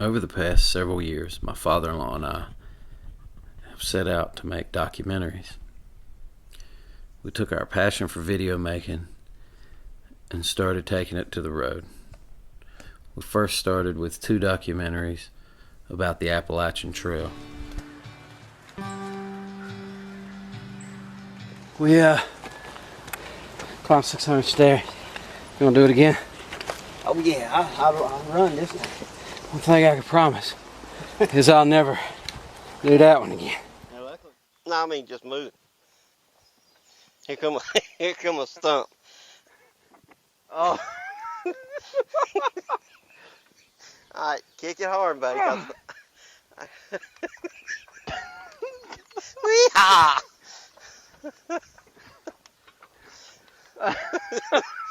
Over the past several years, my father-in-law and I have set out to make documentaries. We took our passion for video making and started taking it to the road. We first started with 2 documentaries about the Appalachian Trail. We climbed 600 stairs. You wanna do it again? Oh yeah, I'll run this one. One thing I can promise is I'll never do that one again. No, I mean just move. Here come a stump. Oh. All right, kick it hard, buddy. Wee-haw!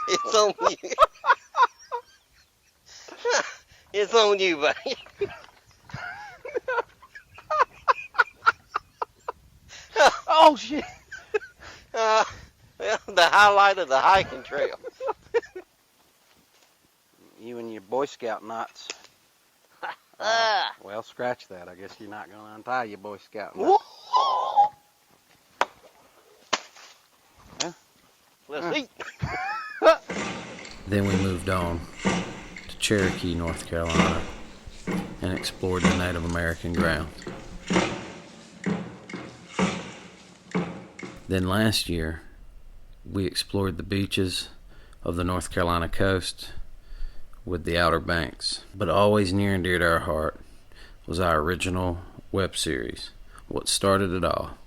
It's on you. It's on you, buddy. Oh shit! Well, the highlight of the hiking trail. You and your Boy Scout knots. Well, scratch that. I guess you're not gonna untie your Boy Scout knots. Yeah. Let's eat. Then we moved on to Cherokee, North Carolina, and explored the Native American grounds. Then last year, we explored the beaches of the North Carolina coast with the Outer Banks. But always near and dear to our heart was our original web series, what started it all,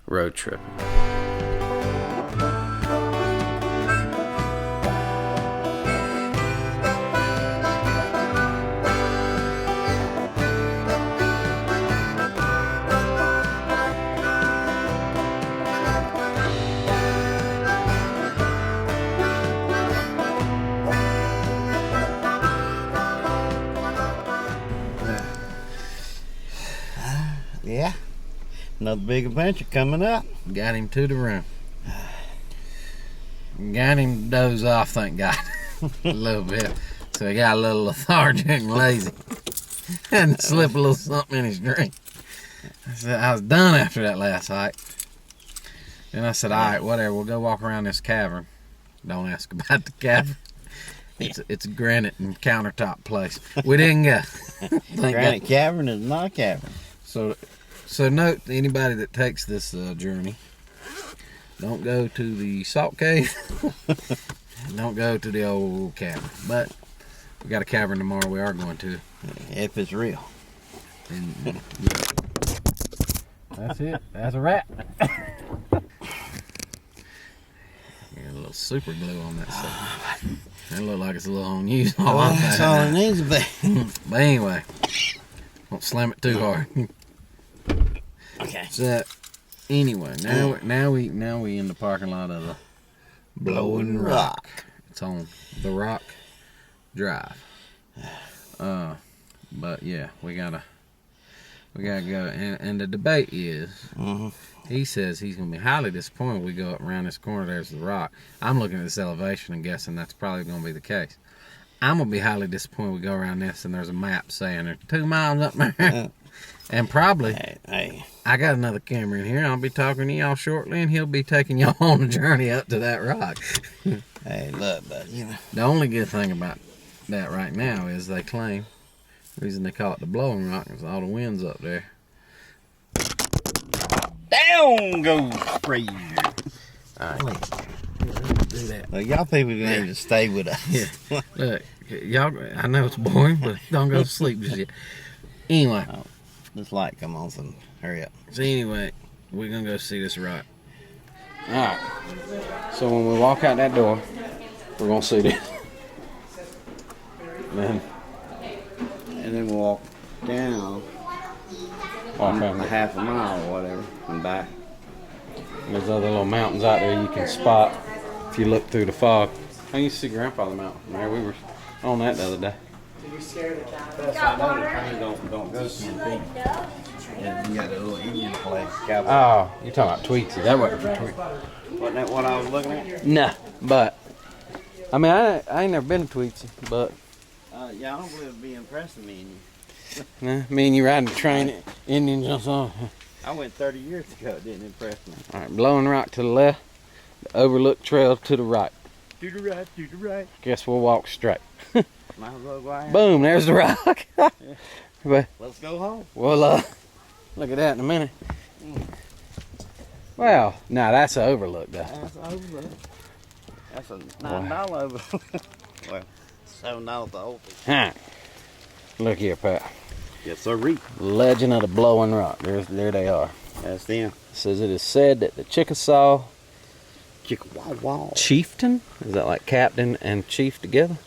Road Trippin'. Yeah, another big adventure coming up. Got him to the room. Got him to doze off, thank God. A little bit. So he got a little lethargic and lazy. Had to slip a little something in his drink. I said, I was done after that last hike. And I said, all right, whatever, we'll go walk around this cavern. Don't ask about the cavern. It's a granite and countertop place. We didn't go. Granite cavern is not a cavern. So note to anybody that takes this journey, don't go to the salt cave. Don't go to the old cavern. But we got a cavern tomorrow we are going to. If it's real. And, that's it. That's a wrap. Got a little super glue on that stuff. That look like it's a little unused. Well, that's all it needs to be. But anyway, don't slam it too hard. Okay. So anyway, now we in the parking lot of the Blowing Rock. It's on the Rock Drive. But yeah, we gotta go. And the debate is, he says he's gonna be highly disappointed when we go up around this corner. There's the rock. I'm looking at this elevation and guessing that's probably gonna be the case. I'm gonna be highly disappointed when we go around this and there's a map saying there's 2 miles up there. And probably, hey, I got another camera in here. I'll be talking to y'all shortly, and he'll be taking y'all on a journey up to that rock. hey, look, bud, you know. The only good thing about that right now is they claim, the reason they call it the Blowing Rock is all the wind's up there. Down goes Frazier. All right. Do that. Well, y'all people need to stay with us. Yeah. Look, y'all, I know it's boring, but don't go to sleep just yet. Anyway. Oh, this light come on, so hurry up. So anyway, we're going to go see this rock. All right. So when we walk out that door, we're going to see this. And then we'll walk down a half a mile or whatever and back. There's other little mountains out there you can spot if you look through the fog. I used to see Grandfather Mountain from there. We were on that the other day. You're scared of that. That's why I know don't go 10 feet. And you got a little Indian place. Cowboy. Oh, you're talking about Tweetsy. That wasn't for Tweetsy. Wasn't that what I was looking at? Nah, but I mean, I ain't never been to Tweetsy, but Yeah, I don't believe it'd be impressing me. Nah, me and you riding the train, Indian just on. I went 30 years ago. It didn't impress me. All right, Blowing Rock to the left, the Overlook Trail to the right. To the right, to the right. Guess we'll walk straight. Might as well go ahead. Boom, there's the rock. But Let's go home. we'll look at that in a minute. Well, now that's an overlook, though. That's over. That's a $9 overlook. Well, $7 the whole thing. Huh. Look here, Pat. Yes, sir. Reap. Legend of the Blowing Rock. There they are. That's them. It says it is said that the Chickasaw Chickasaw. chieftain, is that like captain and chief together?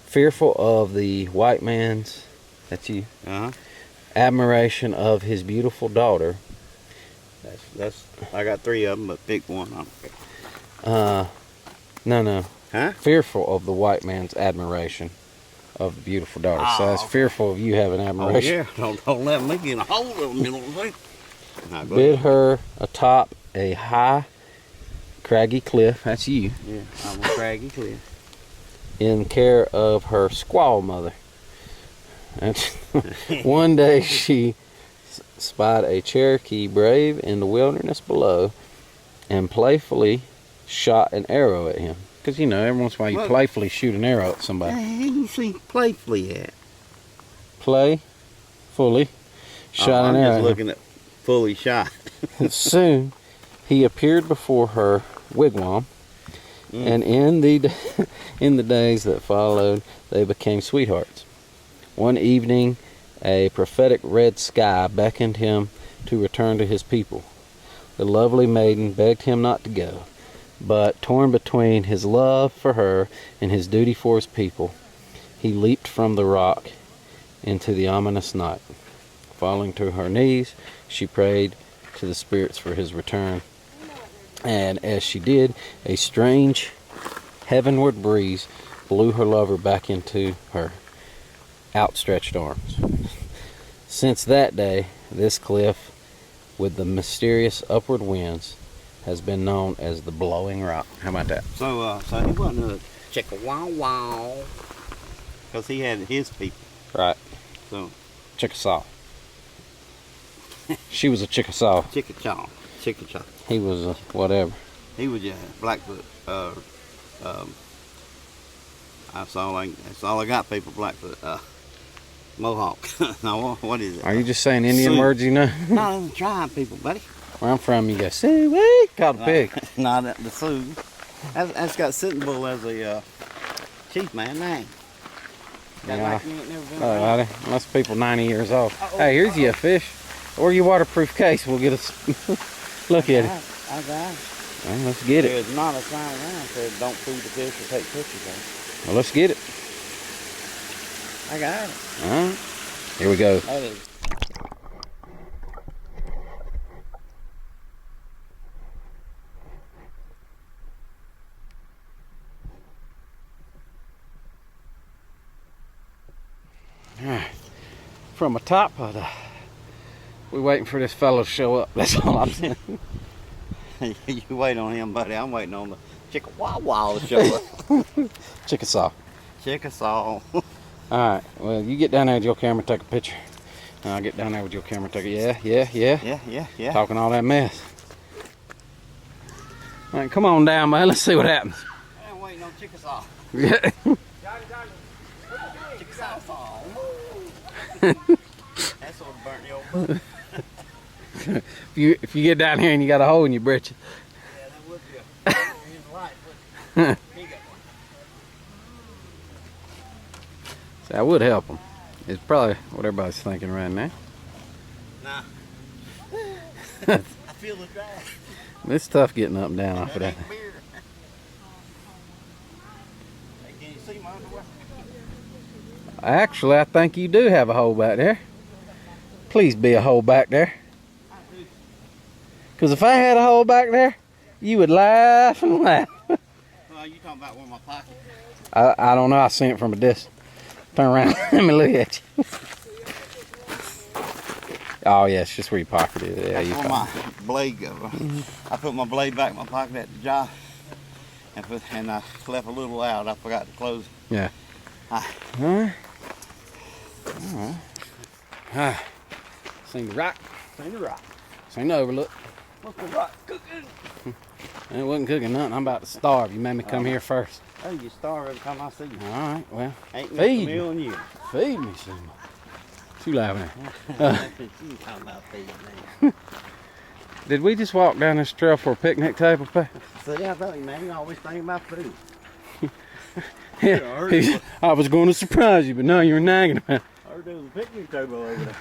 Fearful of the white man's, that's you, admiration of his beautiful daughter. That's. I got 3 of them, but pick one. I don't care. No. Huh? Fearful of the white man's admiration of the beautiful daughter. So that's okay. fearful of you having Oh admiration. yeah. Don't let me get a hold of them. You know what I'm saying? Bid her atop a high, craggy cliff. That's you. Yeah, I'm a craggy cliff. In care of her squaw mother. And one day she spied a Cherokee brave in the wilderness below and playfully shot an arrow at him. Because, you know, every once in a while you What? playfully shoot an arrow at somebody. How you see playfully at? Playfully shot an I'm arrow just at him. looking at fully shot. Soon he appeared before her wigwam, and in the days that followed, they became sweethearts. One evening, a prophetic red sky beckoned him to return to his people. The lovely maiden begged him not to go, but torn between his love for her and his duty for his people, he leaped from the rock into the ominous night. Falling to her knees, she prayed to the spirits for his return. And as she did, a strange heavenward breeze blew her lover back into her outstretched arms. Since that day, this cliff with the mysterious upward winds has been known as the Blowing Rock. How about that? So he wasn't a Chickasaw, because he had his people. Right. So Chickasaw. She was a Chickasaw. Chickasaw. He was a whatever. He was a Blackfoot. That's all I got. People Blackfoot. Mohawk. No, what is it? Are you just saying Indian Sioux. words you know? No, them tribe people, buddy. Where I'm from, you go, see, wait, caught a pig. Not the Sioux. That's got Sitting Bull as a chief man name. Got Yeah. like you ain't never been Oh, around. righty. Unless people 90 years old. Hey, here's you a fish. Or your waterproof case. We'll get a look at it. I got it. Well, let's get it. There's not a sign around that says don't feed the fish or take pictures of Well, let's get it. it. I got it. All right. Here we go. That is. All right. From the top of the... We're waiting for this fellow to show up. That's all I'm saying. You wait on him, buddy. I'm waiting on the Chickasaw to show up. Chickasaw. Chickasaw. All right. Well, you get down there with your camera and take a picture. And I'll get down there with your camera and take a... Yeah. Talking all that mess. All right, come on down, man. Let's see what happens. I'm waiting on Chickasaw. Yeah. Chickasaw. That's what burnt the old book. If you get down here and you got a hole in your britches. Yeah, that would be a light, wouldn't it? He got one. That would help them. It's probably what everybody's thinking right now. Nah. I feel the drag. It's tough getting up and down off of that. Ain't beer. Hey, can you see my underwear? Actually, I think you do have a hole back there. Please be a hole back there. I do. Because if I had a hole back there, you would laugh and laugh. Well, you talking about one of my pockets? I don't know. I seen it from a distance. Turn around. Let me look at you. Oh, yeah. It's just where you pocketed it. Yeah, That's you where found my blade go. I put my blade back in my pocket at the job, and I left a little out. I forgot to close it. Yeah. Ah. All right. All right. Ah, seen the rock, Seen the rock. seen the overlook. What's the rock cooking? It wasn't cooking nothing. I'm about to starve. You made me come here first. Oh, you starve every time I see you. All right, well, Ain't missed feed a meal in years. feed me some. What you laughing at? You talking about feeding me. Did we just walk down this trail for a picnic table? See, I thought you, man, you always think about food. Yeah, I was going to surprise you, but no, you were nagging about it. I heard there was a picnic table over there.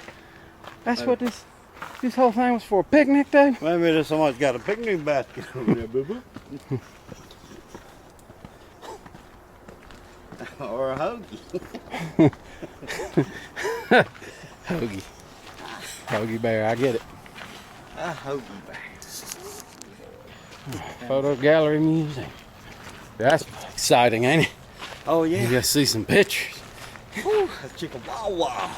That's what this whole thing was for, a picnic table? Maybe there's someone's got a picnic basket over there, boo-boo. Or a hoagie. Hoagie bear, I get it. A hoagie bear. Photo gallery museum. That's exciting, ain't it? Oh, You yeah. gotta see some pictures. Whew, that's chicken wow wow.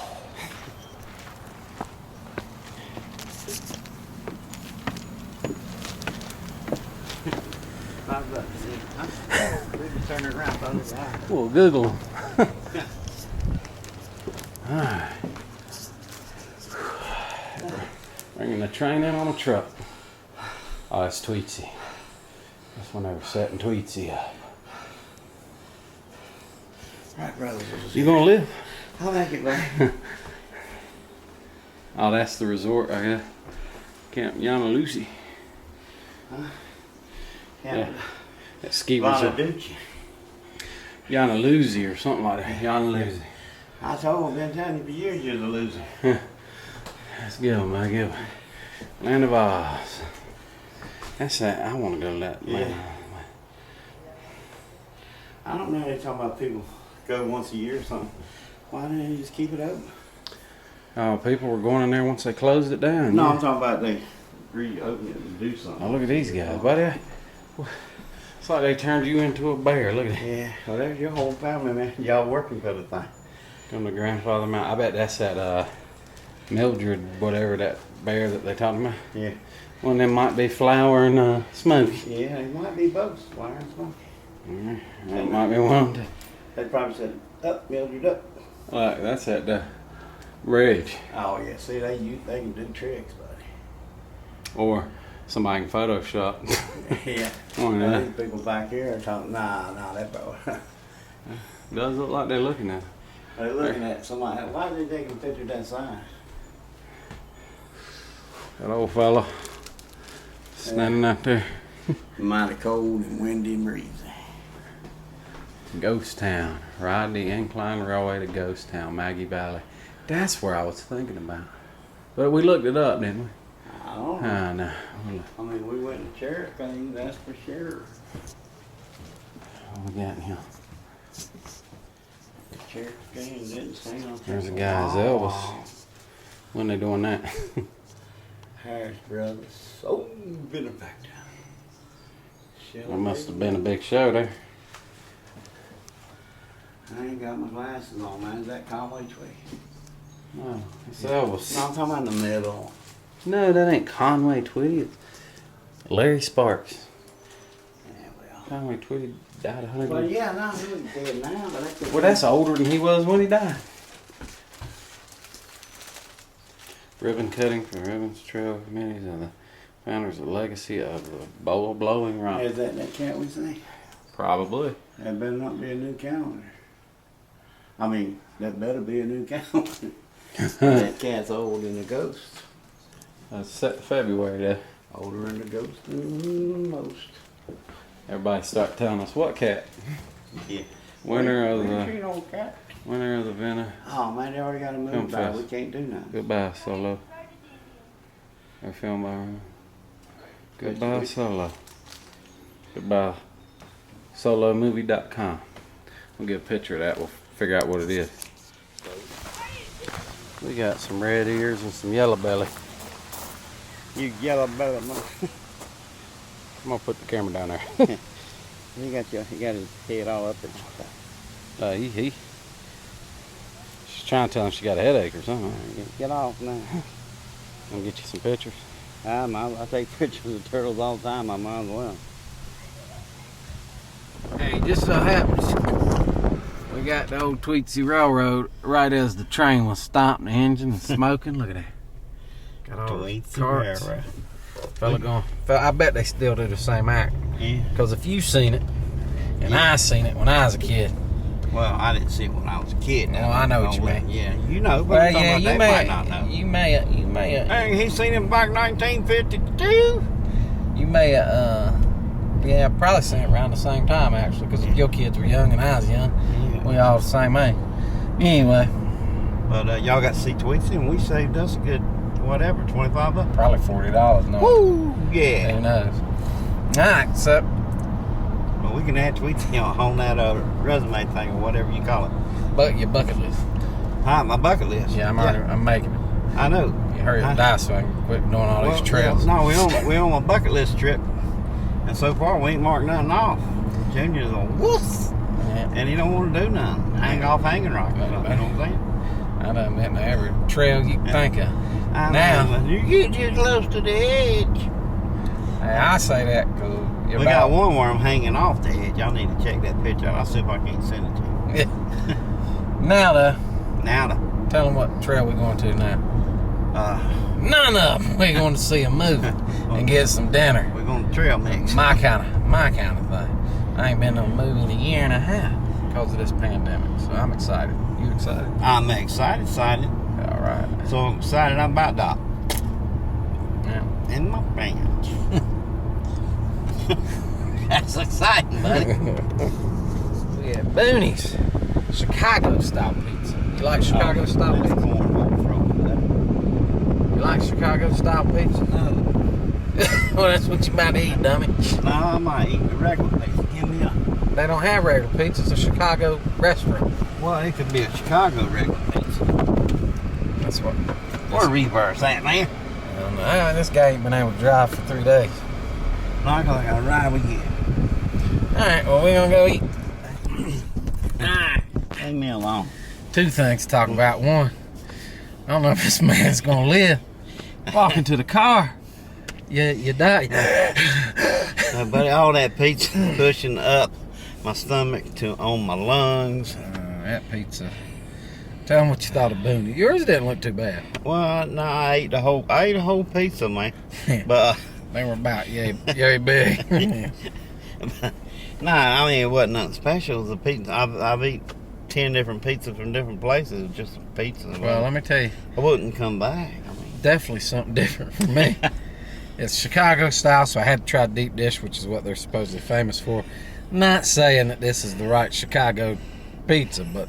Turn it around, throw it out. Well, Google. Alright. Bringing the train in on a truck. Oh, that's Tweetsy. That's when they were setting Tweetsy up. Right, brothers. You gonna live? I like it, man. Oh, that's the resort, I guess. Camp Yanalusi. Yeah. That ski resort. Yanalusi or something like that. Yanalusi. I told him, been telling you for years you're the loser. Let's give them, I give 'em. Land of Oz. That's that. I want to go to that. Yeah. Land. I don't know, they're talking about people go once a year or something. Why didn't they just keep it open? Oh, people were going in there once they closed it down. No, yeah. I'm talking about they reopen it and do something. Oh, look at these guys, buddy. It's like they turned you into a bear. Look at that. Yeah, well, there's your whole family, man. Y'all working for the thing. Come to Grandfather Mountain. I bet that's that Mildred, whatever, that bear that they talking about. Yeah. One of them might be Flower and Smokey. Yeah, it might be both, Flower and Smoky. That might be one of them. They probably said, up, Mildred, up. Like, that's at the Ridge. Oh, yeah, see, they can do tricks, buddy. Or somebody can Photoshop. Yeah. One of These people back here are talking, nah, that boy. Does look like they're looking at it. They're looking at somebody, why are they taking a picture of that sign? That old fella standing out there. Mighty cold and windy and breezy. Ghost Town. Ride the incline railway to Ghost Town, Maggie Valley. That's where I was thinking about. But we looked it up, didn't we? I don't know. Oh, no. I mean, we went to sheriff and asked for sheriff. What we got in here? The sheriff came and didn't stand on. There's a guy's Elvis. When they doing that? Harris Brothers. Oh, benefactor. There must have been a big show there. I ain't got my glasses on, man. Is that Conway Twig? No, it's Elvis. No, I'm talking about in the middle. No, that ain't Conway Twitty. It's Larry Sparks. Yeah, well. Conway Twitty died 100 Well, years. yeah, no, he's dead now, but that's Well, that's older than he was when he died. Ribbon cutting for Ribbons Trail Committees and the founders of the legacy of the bowl blowing rock. Is that cat we see? Probably. That better not be a new calendar. I mean, that better be a new calendar. That cat's old in the ghost. That's set February though. Older in the ghost than most. Everybody start telling us what cat. Yeah. Winner of Where's the your old cat? winner of the Vienna. Oh man, they already got a Film move back. fest. We can't do nothing. Goodbye Solo. Or film by Goodbye Solo. Goodbye Solomovie.com. We'll get a picture of that. We'll figure out what it is. We got some red ears and some yellow belly. You yellow belly man. I'm gonna put the camera down there. He got his head all up in She's trying to tell him she got a headache or something. Get off now. I'll get you some pictures. I take pictures of turtles all the time. I might as well. Hey, just so happens we got the old Tweetsie Railroad right as the train was stopping the engine and smoking. Look at that. Got all the carts. Fella going. I bet they still do the same act. Yeah. Because if you seen it, and I seen it when I was a kid. Well, I didn't see it when I was a kid. No, I know what you mean. Yeah, you know, but Well, I'm talking yeah, about you they may, might not know. you may, Hey, he seen him back 1952. you may, yeah, probably seen it around the same time actually. Because if your kids were young and I was young, Yeah. we all the same age. Anyway, But y'all got to see Tweetsie, and we saved us a good, whatever, $25. probably $40. No, Woo! Yeah. who knows? All right, so Well, we can add Tweetsie on that resume thing or whatever you call it. your bucket list. Hi, my bucket list. Yeah, I'm making it. I know. You hurry up, die so I can quit doing all these trails. No, we on a bucket list trip, and so far we ain't marked nothing off. Junior's a wuss, Yeah. and he don't want to do nothing. Hang off hanging rock. You know what I'm saying? I done been to every trail you can think of. I Now- know, you get too close to the edge. Hey, I say that because We got one where I'm hanging off the edge. Y'all need to check that picture out. I'll see if I can't send it to you. Now, Now, tell them what trail we're going to now. None of them. We're going to see a movie and get some dinner. we're going to trail mix. My kind of thing. I ain't been to a movie in a year and a half because of this pandemic. So I'm excited. You excited? I'm excited. All right. So excited I'm about to Yeah. in my pants. That's exciting, buddy. We had Boonies. Chicago style pizza. You like Chicago style That's pizza? cornball from You like Chicago style pizza? that. Well, that's what you about to eat, dummy. No, I might eat the regular pizza. Give me a. They don't have regular pizza. It's a Chicago restaurant. Well, it could be a Chicago regular pizza. That's what. Or reverse that, man. I don't know. This guy ain't been able to drive for 3 days. Not gonna gotta ride with you. All right, well, we're going to go eat. Leave me alone. 2 things to talk about. One, I don't know if this man's going to live. Walking to the car, you die. Buddy, all that pizza pushing up my stomach to on my lungs. That pizza. Tell them what you thought of Booney. Yours didn't look too bad. Well, no, I ate a whole pizza, man. But They were about yay big. nah, I mean it wasn't nothing special. It was a pizza. I've eaten 10 different pizzas from different places. Just a pizza. Well, let me tell you, I wouldn't come back. I mean, definitely something different for me. It's Chicago style, so I had to try deep dish, which is what they're supposedly famous for. Not saying that this is the right Chicago pizza, but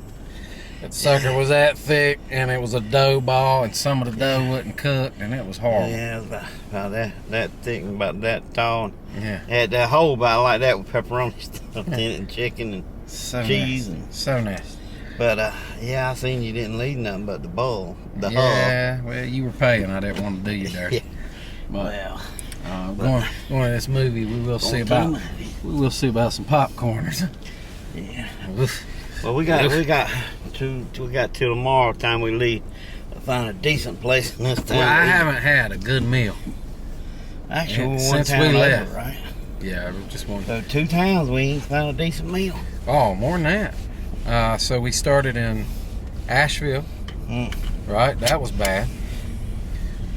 that sucker was that thick, and it was a dough ball, and some of the dough wasn't cooked, and it was horrible. yeah, it was about that thick and about that tall. Yeah. Had that whole about like that with pepperoni stuffed in it and chicken and So cheese nasty. and. So nasty. But yeah, I seen you didn't leave nothing but the bowl, the hub. Yeah, well, you were paying. I didn't want to do you dirty. Yeah. But Well, going to this movie, we will see about some popcorn or something. yeah. Oof. Well, we got till tomorrow time we leave to find a decent place in this town. Well, I to eat. haven't had a good meal. Actually, one since town we over, left. right? Yeah, we just one. So 2 towns we ain't found a decent meal. Oh, more than that. So we started in Asheville. Right, that was bad.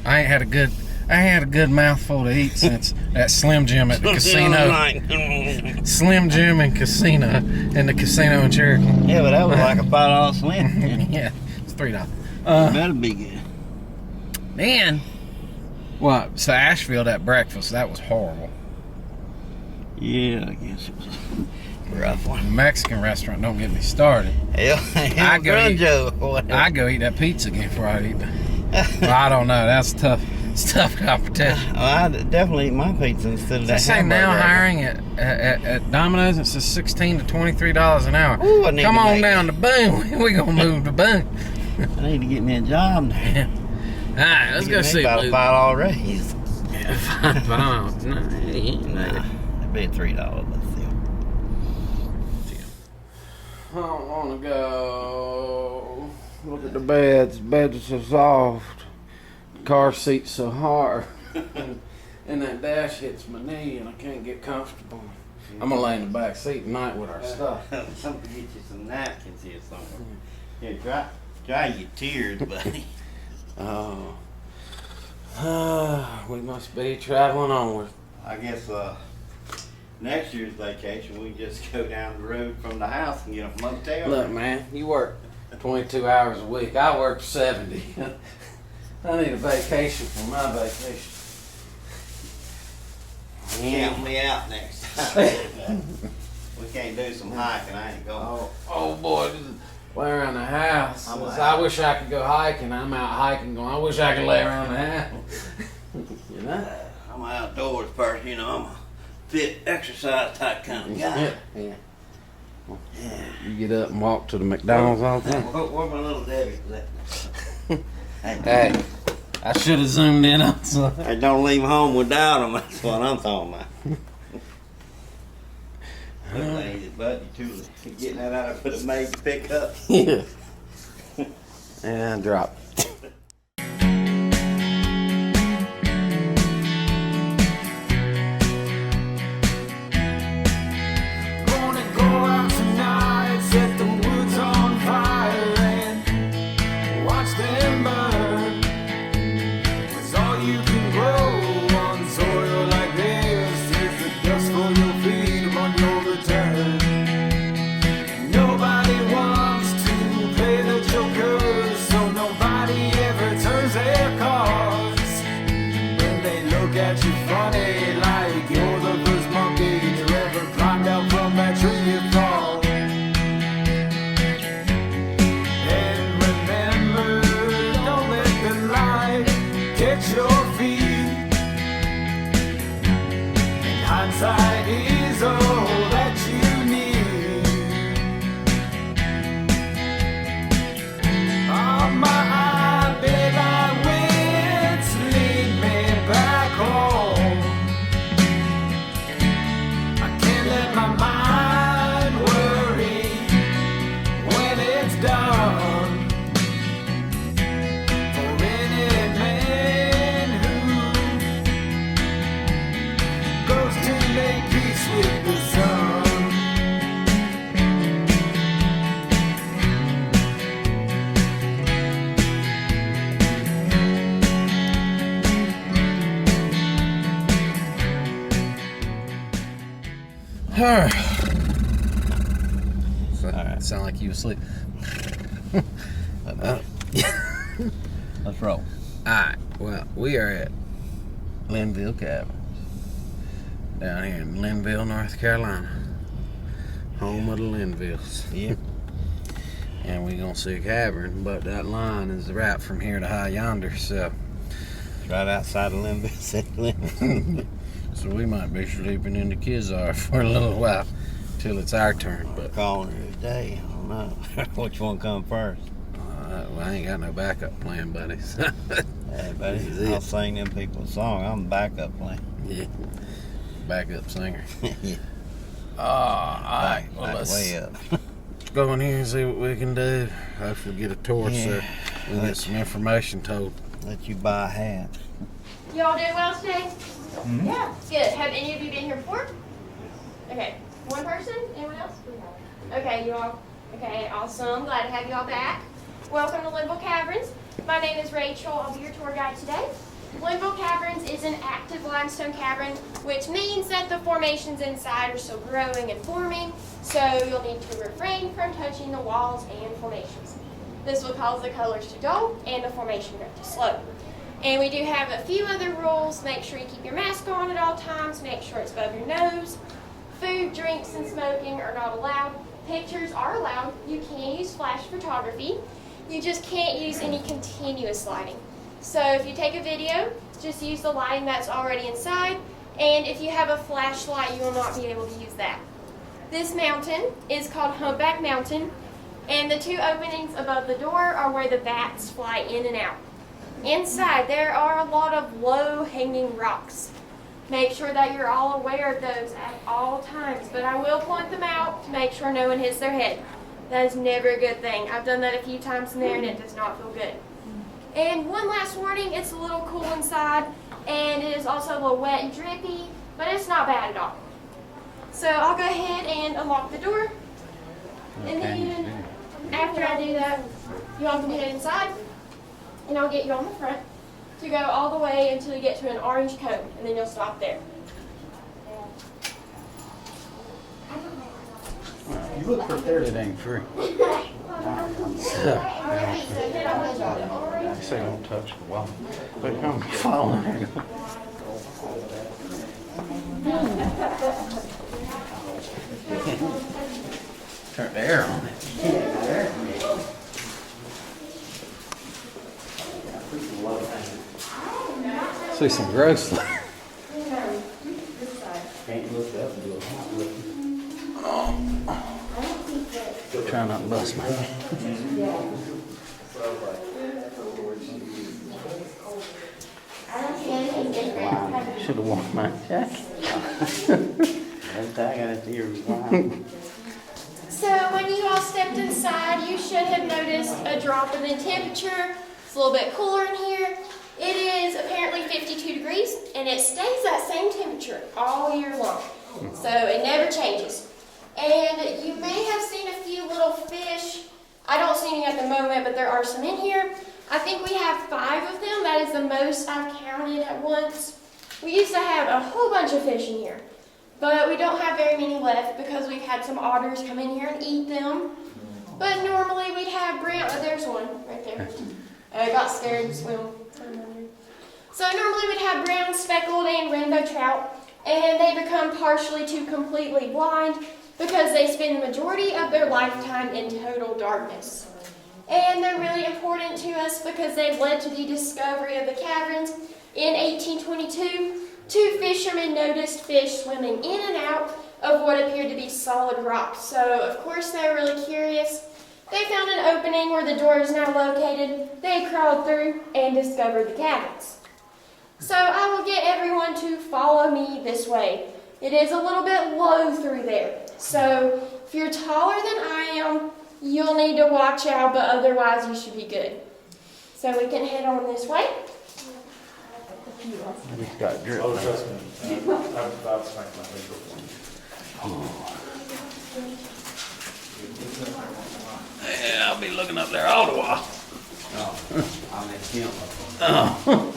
I ain't had a good mouthful to eat since that Slim Jim at the casino. Slim Jim and casino, and the casino in Cherokee. Yeah, but that was like a $5 slim. Yeah, it's $3. That'll be good. Man, what? So Asheville, that breakfast, that was horrible. Yeah, I guess it was a rough one. The Mexican restaurant, don't get me started. I go eat that pizza again before I eat that. Well, I don't know. That's tough. It's tough competition. I definitely eat my pizza instead of They that say hamburger. now hiring at Domino's, it says $16 to $23 an hour. Ooh, I need Come to on make- down to Boone. We're going to move to Boone. I need to get me a job now. All right, let's go see about a a movie. $5 raise. Yeah, fine, but I don't know. No, it ain't Nah, neither. it'd be $3, but still. I don't want to go. Look at the beds. Beds are so soft. Car seat's so hard. And that dash hits my knee and I can't get comfortable. I'm gonna lay in the back seat tonight with our stuff. I'm gonna get you some napkins here somewhere. Here, dry your tears, buddy. Oh. We must be traveling onward. I guess next year's vacation, we just go down the road from the house and get a motel. Look, man, you work 22 hours a week. I work 70. I need a vacation from my vacation. Count me out next time. We can't do some hiking. I ain't going. Oh boy, just lay around the house. I'm I wish I could go hiking. I'm out hiking going, I wish I could lay around the house. You know? I'm an outdoors person, you know. I'm a fit, exercise type kind of guy. Yeah. You get up and walk to the McDonald's all the time? Where my little Debbie at? Hey, I should have zoomed in on something. Hey, don't leave home without them. That's what I'm talking about. Look lazy, buddy. Too getting that out of put a maid to pick up. Yeah. And drop. Alright. Sound like you asleep. Let's roll. Alright, well, we are at Linville Cabins down here in Linville, North Carolina. Home of the Linvilles. Yep. And we're gonna see a cavern, but that line is the route from here to high yonder, so It's right outside of Linville. so we might be sleeping in the Kizar for a little while till it's our turn. But calling it a day. I don't know which one come first. well, I ain't got no backup plan, buddy. Hey, buddy, This is I'll it. sing them people a song. I'm the backup plan. Yeah, backup singer. Yeah. Alright, well, Back let's way up. go in here and see what we can do. Hopefully get a tour so we can get some information told. Let you buy a hat. Y'all doing well today? Yeah, good. Have any of you been here before? Okay, one person? Anyone else? Okay, you all. Okay, awesome. Glad to have you all back. Welcome to Linville Caverns. My name is Rachel. I'll be your tour guide today. Linville Caverns is an active limestone cavern, which means that the formations inside are still growing and forming, so you'll need to refrain from touching the walls and formations. This will cause the colors to dull and the formation growth to slow. And we do have a few other rules. Make sure you keep your mask on at all times. Make sure it's above your nose. Food, drinks, and smoking are not allowed. Pictures are allowed. You can use flash photography. You just can't use any continuous lighting. So if you take a video, just use the lighting that's already inside. And if you have a flashlight, you will not be able to use that. This mountain is called Humpback Mountain. And the two openings above the door are where the bats fly in and out. Inside, there are a lot of low-hanging rocks. Make sure that you're all aware of those at all times, but I will point them out to make sure no one hits their head. That is never a good thing. I've done that a few times in there and it does not feel good. And one last warning, it's a little cool inside and it is also a little wet and drippy, but it's not bad at all. So I'll go ahead and unlock the door. And then after I do that, you all can head inside. And I'll get you on the front to go all the way until you get to an orange cone. And then you'll stop there. You look prepared, it ain't free. Alright, so head on to the orange. Say don't touch the wall. But I'm following. Turn the air on it. See some gross. Can't look up and do a hot look. Try not to bust my head. Should have worn my jacket. Every time I got it here, wine. So when you all stepped inside, you should have noticed a drop in the temperature. It's a little bit cooler in here. It is apparently 52 degrees, and it stays that same temperature all year long. So it never changes. And you may have seen a few little fish. I don't see any at the moment, but there are some in here. I think we have 5 of them. That is the most I've counted at once. We used to have a whole bunch of fish in here, but we don't have very many left because we've had some otters come in here and eat them. But normally we'd have brown, oh, there's one right there. I got scared and swim. So normally we'd have brown, speckled, and rainbow trout, and they become partially to completely blind because they spend the majority of their lifetime in total darkness. And they're really important to us because they've led to the discovery of the caverns. In 1822, 2 fishermen noticed fish swimming in and out of what appeared to be solid rock. So, of course, they were really curious. They found an opening where the door is now located. They crawled through and discovered the caverns. So I will get everyone to follow me this way. It is a little bit low through there. So if you're taller than I am, you'll need to watch out, but otherwise you should be good. So we can head on this way. We've got drip. Oh, trust me. I've smacked my head before. Yeah, I'll be looking up there all the while. I'm at him. Oh.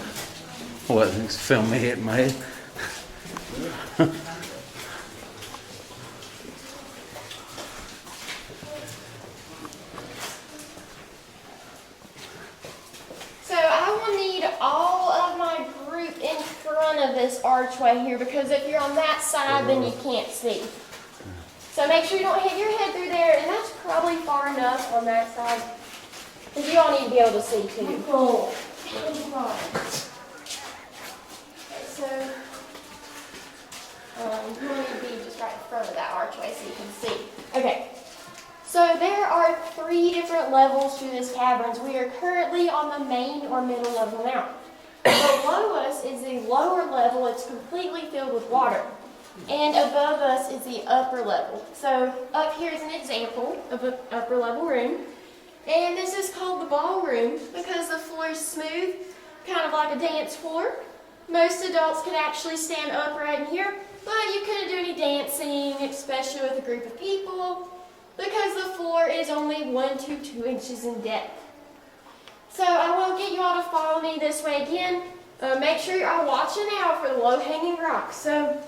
What, thanks film me hitting my head? So I will need all of my group in front of this archway here because if you're on that side, then you can't see. So make sure you don't hit your head through there, and that's probably far enough on that side. Because you all need to be able to see too. Cool. So you want to be just right in front of that archway so you can see. Okay. So there are 3 different levels to this caverns. We are currently on the main or middle level now. Below us is the lower level. It's completely filled with water. And above us is the upper level. So up here is an example of an upper level room. And this is called the ballroom because the floor is smooth, kind of like a dance floor. Most adults could actually stand upright in here, but you couldn't do any dancing, especially with a group of people, because the floor is only 1 to 2 inches in depth. So I will get you all to follow me this way again. Make sure you are watching out for the low-hanging rocks. So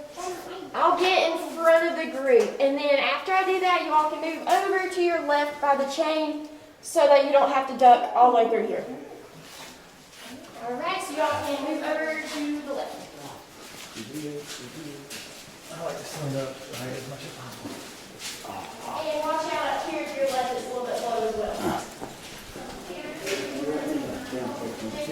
I'll get in front of the group, and then after I do that, you all can move over to your left by the chain so that you don't have to duck all the way through here. All right, so you all can move over to the left. I like to stand up as much as possible. And watch out up here to your left, it's a little bit low as well.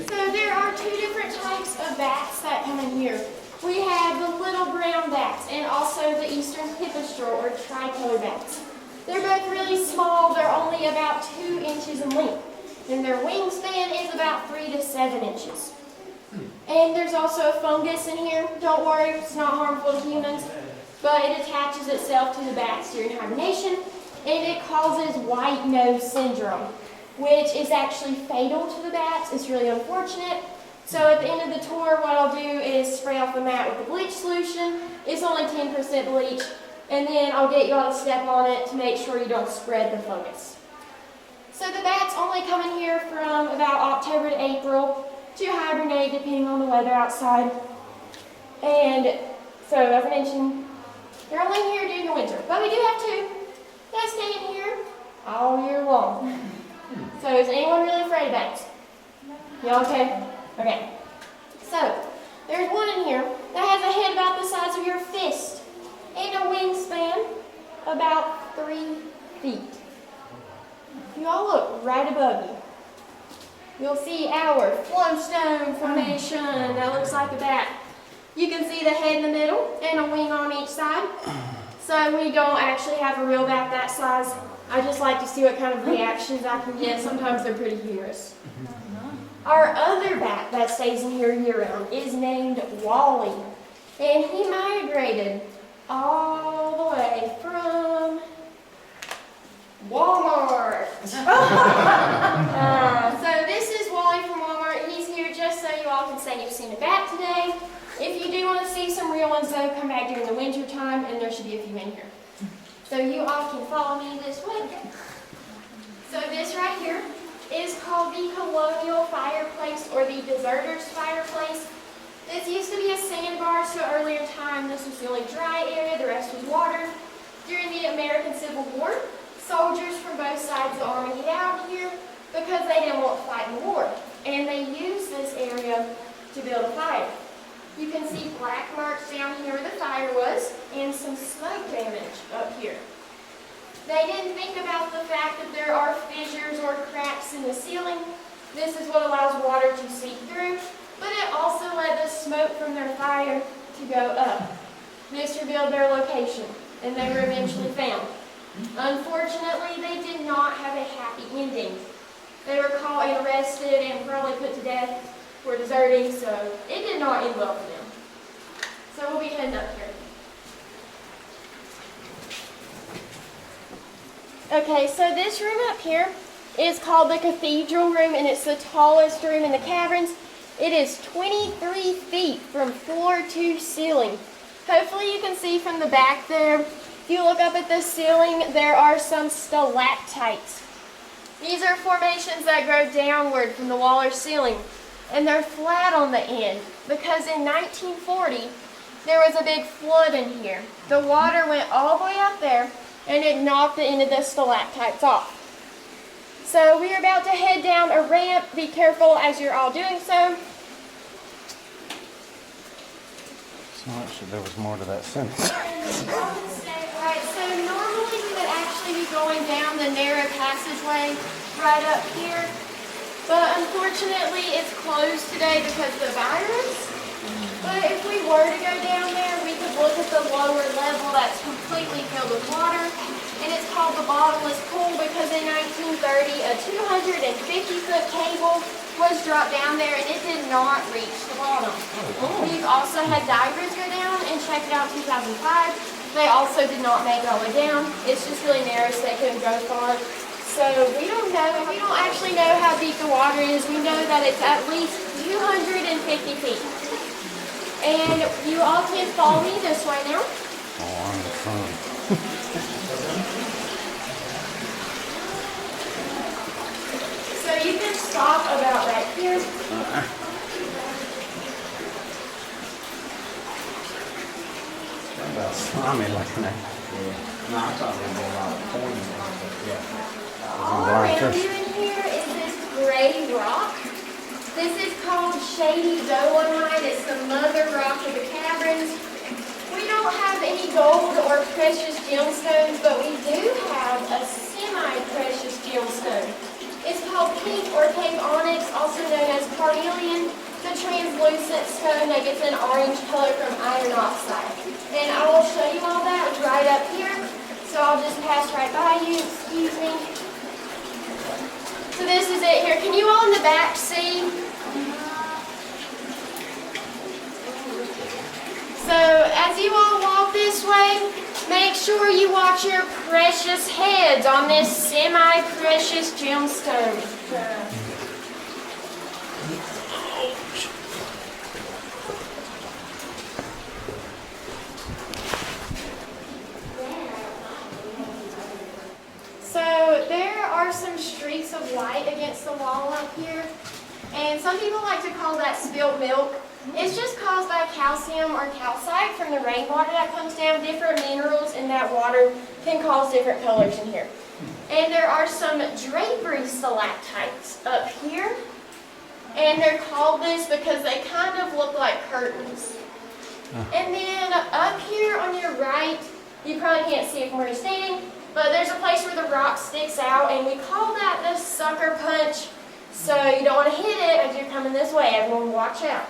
So there are 2 different types of bats that come in here. We have the little brown bats and also the eastern pipistrel or tricolor bats. They're both really small, they're only about 2 inches in length. And their wingspan is about 3 to 7 inches. And there's also a fungus in here. Don't worry, it's not harmful to humans, but it attaches itself to the bats during hibernation, and it causes white nose syndrome, which is actually fatal to the bats. It's really unfortunate. So at the end of the tour, what I'll do is spray off the mat with the bleach solution. It's only 10% bleach, And then I'll get you all to step on it to make sure you don't spread the fungus. So the bats only come in here from about October to April to hibernate depending on the weather outside. And so as I mentioned, they're only here during the winter. But we do have two that stay in here all year long. So is anyone really afraid of bats? Y'all okay? Okay. So there's one in here that has a head about the size of your fist and a wingspan about 3 feet. If you all look right above you, you'll see our flowstone formation that looks like a bat. You can see the head in the middle and a wing on each side. So we don't actually have a real bat that size. I just like to see what kind of reactions I can get. Sometimes they're pretty humorous. Our other bat that stays in here year-round is named Wally. And he migrated all the way from Walmart. So this is Wally from Walmart. He's here just so you all can say you've seen a bat today. If you do want to see some real ones though, come back during the winter time and there should be a few in here. So you all can follow me this way. So this right here is called the colonial fireplace or the deserter's fireplace. This used to be a sandbar, so earlier in time this was the only dry area, the rest was water. During the American Civil War, soldiers from both sides of the army get out here because they didn't want to fight in the war. And they used this area to build a fire. You can see black marks down here where the fire was and some smoke damage up here. They didn't think about the fact that there are fissures or cracks in the ceiling. This is what allows water to seep through, but it also led the smoke from their fire to go up. This revealed their location, and they were eventually found. Unfortunately, they did not have a happy ending. They were caught and arrested and probably put to death for deserting, so it did not end well for them. So we'll be heading up here. Okay, so this room up here is called the Cathedral Room, and it's the tallest room in the caverns. It is 23 feet from floor to ceiling. Hopefully you can see from the back there. If you look up at the ceiling, there are some stalactites. These are formations that grow downward from the wall or ceiling, and they're flat on the end because in 1940, there was a big flood in here. The water went all the way up there, and it knocked the end of the stalactites off. So we are about to head down a ramp. Be careful as you're all doing so. So actually, there was more to that sentence. Alright, so normally we would actually be going down the narrow passageway right up here. But unfortunately, it's closed today because of the virus. But if we were to go down there, we could look at the lower level that's completely filled with water. And it's called the bottomless pool because in 1930, a 250-foot cable was dropped down there and it did not reach the bottom. We've also had divers go down and check it out in 2005. They also did not make it all the way down. It's just really narrow, so they couldn't go far. So we don't actually know how deep the water is. We know that it's at least 250 feet. And you all can follow me this way now. Oh, I'm the front. So you can stop about right here. About slimy looking at. No, I thought they were a lot of pointing. All around you in here is this gray rock. This is called shady dolomite. It's the mother rock of the caverns. We don't have any gold or precious gemstones, but we do have a semi-precious gemstone. It's called pink or cave onyx, also known as carnelian. It's a translucent stone that gets an orange color from iron oxide. And I will show you all that right up here. So I'll just pass right by you. Excuse me. So this is it here. Can you all in the back see? So as you all walk this way, make sure you watch your precious heads on this semi-precious gemstone. against the wall up here. And some people like to call that spilled milk. It's just caused by calcium or calcite from the rainwater that comes down. Different minerals in that water can cause different colors in here. And there are some drapery stalactites up here. And they're called this because they kind of look like curtains. And then up here on your right, you probably can't see it from where you're standing, but there's a place where the rock sticks out, and we call that the sucker punch. So you don't want to hit it as you're coming this way. Everyone watch out.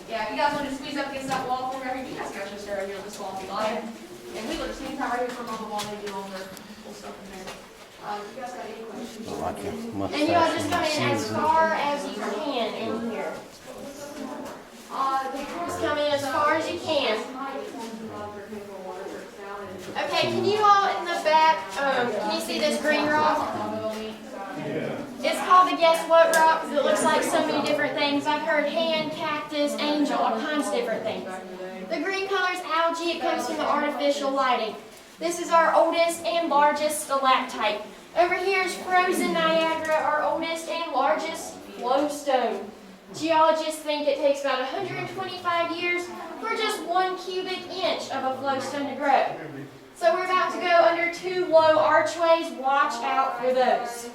Yeah, if you guys want to squeeze up against that wall for me, you guys can actually stay right here on this wall if you like. And we will just hang out right here from on the wall and do all their cool stuff in there. You guys got any questions? And you all just come in as far as you can in here. Just come in as far as you can. Okay, can you all in the back, can you see this green rock? It's called the guess what rock because it looks like so many different things. I've heard hand, cactus, angel, all kinds of different things. The green color is algae. It comes from the artificial lighting. This is our oldest and largest stalactite. Over here is frozen Niagara, our oldest and largest flowstone. Geologists think it takes about 125 years for just 1 cubic inch of a flowstone to grow. So we're about to go under 2 low archways. Watch out for those.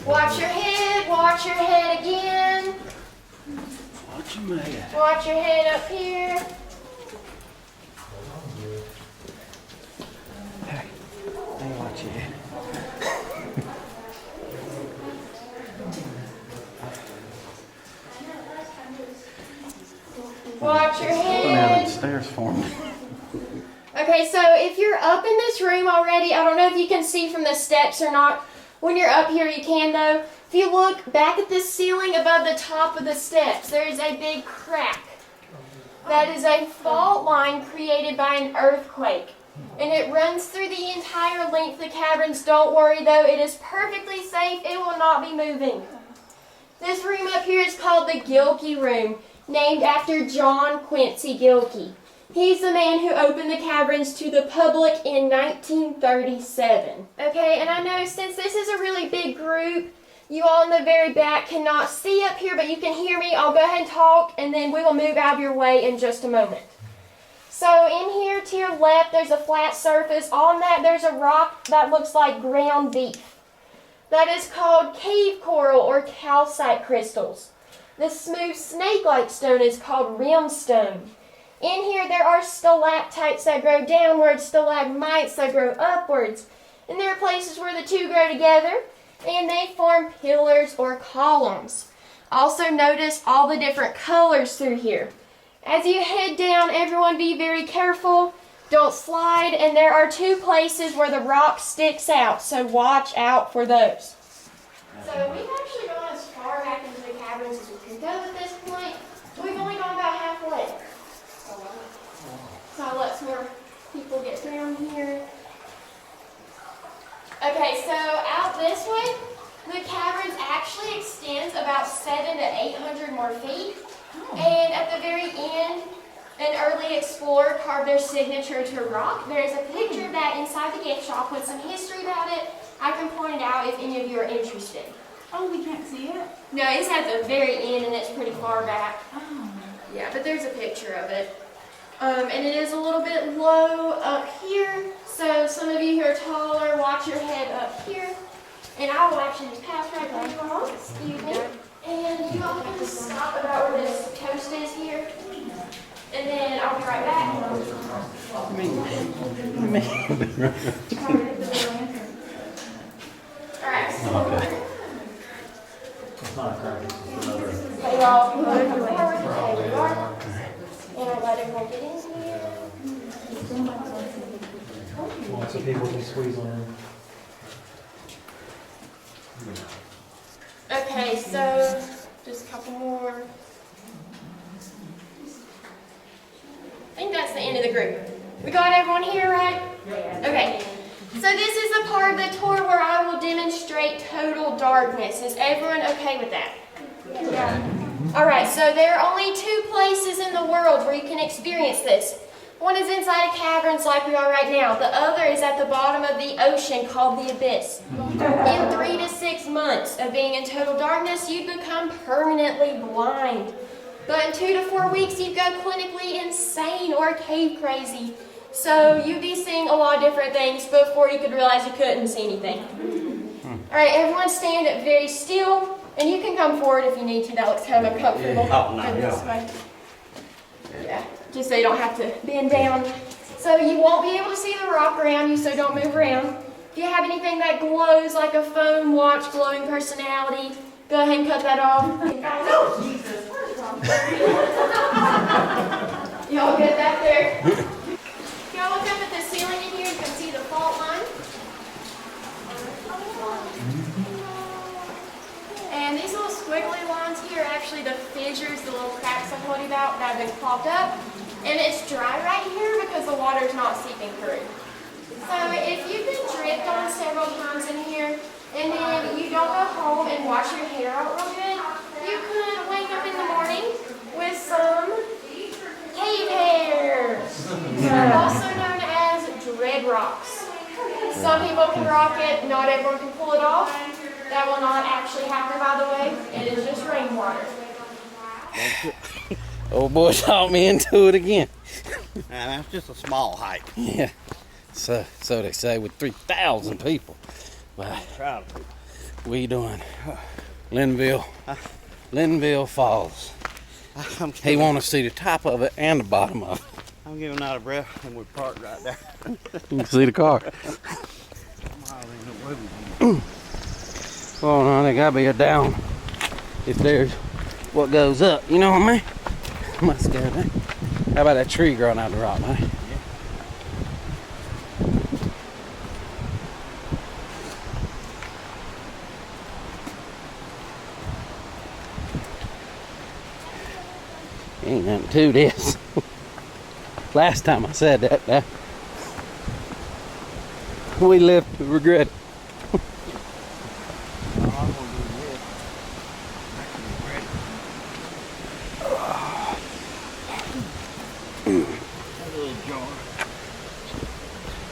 Watch your head again. Watch your head up here. Hey, watch your head. Watch your Down head. the stairs for me. Okay, so if you're up in this room already, I don't know if you can see from the steps or not. When you're up here, you can though. If you look back at the ceiling above the top of the steps, there is a big crack. That is a fault line created by an earthquake. And it runs through the entire length of the caverns. Don't worry though, it is perfectly safe. It will not be moving. This room up here is called the Gilkey Room, named after John Quincy Gilkey. He's the man who opened the caverns to the public in 1937. Okay, and I know since this is a really big group, you all in the very back cannot see up here, but you can hear me. I'll go ahead and talk, and then we will move out of your way in just a moment. So in here to your left, there's a flat surface. On that, there's a rock that looks like ground beef. That is called cave coral or calcite crystals. The smooth snake-like stone is called rimstone. In here there are stalactites that grow downwards, stalagmites that grow upwards. And there are places where the two grow together and they form pillars or columns. Also notice all the different colors through here. As you head down, everyone be very careful. Don't slide, and there are 2 places where the rock sticks out, so watch out for those. So we've actually gone as far back into the caverns as we can go at this point. We've only gone about halfway. So I'll let some more people get down here. Okay, so out this way, the caverns actually extends about 700 to 800 more feet. And at the very end, an early explorer carved their signature to a rock. There's a picture of that inside the gift shop with some history about it. I can point it out if any of you are interested. Oh, we can't see it? No, it's at the very end and it's pretty far back. Oh. Yeah, but there's a picture of it. And it is a little bit low up here. So some of you who are taller, watch your head up here. And I will actually just pass right by you all. Excuse me. And you all can just stop about where this coast is here. And then I'll be right back. Alright. Okay. It's not a crack, it's another. So y'all move forward. There we are. And I'll let everyone get in here. Lots of people can squeeze on in. Okay, so just a couple more. I think that's the end of the group. We got everyone here, right? Okay. So this is the part of the tour where I will demonstrate total darkness. Is everyone okay with that? Yeah. All right, so there are only 2 places in the world where you can experience this. One is inside a cavern like we are right now. The other is at the bottom of the ocean called the abyss. In 3 to 6 months of being in total darkness, you'd become permanently blind. But in 2 to 4 weeks, you'd go clinically insane or cave crazy. So you'd be seeing a lot of different things before you could realize you couldn't see anything. All right, everyone stand up very still, and you can come forward if you need to. That looks kind of uncomfortable. Oh, no, Go this yeah. way. Yeah, just so you don't have to bend down. So you won't be able to see the rock around you, so don't move around. If you have anything that glows like a phone, watch, glowing personality, go ahead and cut that off. Oh, Jesus. Y'all good back there? If y'all look up at the ceiling in here, you can see the fault line. And these little squiggly lines here are actually the fissures, the little cracks I told you about that have been clogged up. And it's dry right here because the water's not seeping through. So if you've been dripped on several times in here, and then you don't go home and wash your hair out real good, you could wake up in the morning with some cave hairs, also known as dread rocks. Some people can rock it, not everyone can pull it off. That will not actually happen, by the way. It is just rainwater. Old boy talked me into it again. That's just a small hike. Yeah. So they say with 3,000 people. But Proud. we doing Linville Falls. He want to see the top of it and the bottom of it. I'm getting out of breath, and we're parked right there. You can see the car. Well, no, there gotta be a down if there's what goes up. You know what I mean? Must go there. How about that tree growing out the rock, man? Ain't nothing to this. Last time I said that, we lived to regret it.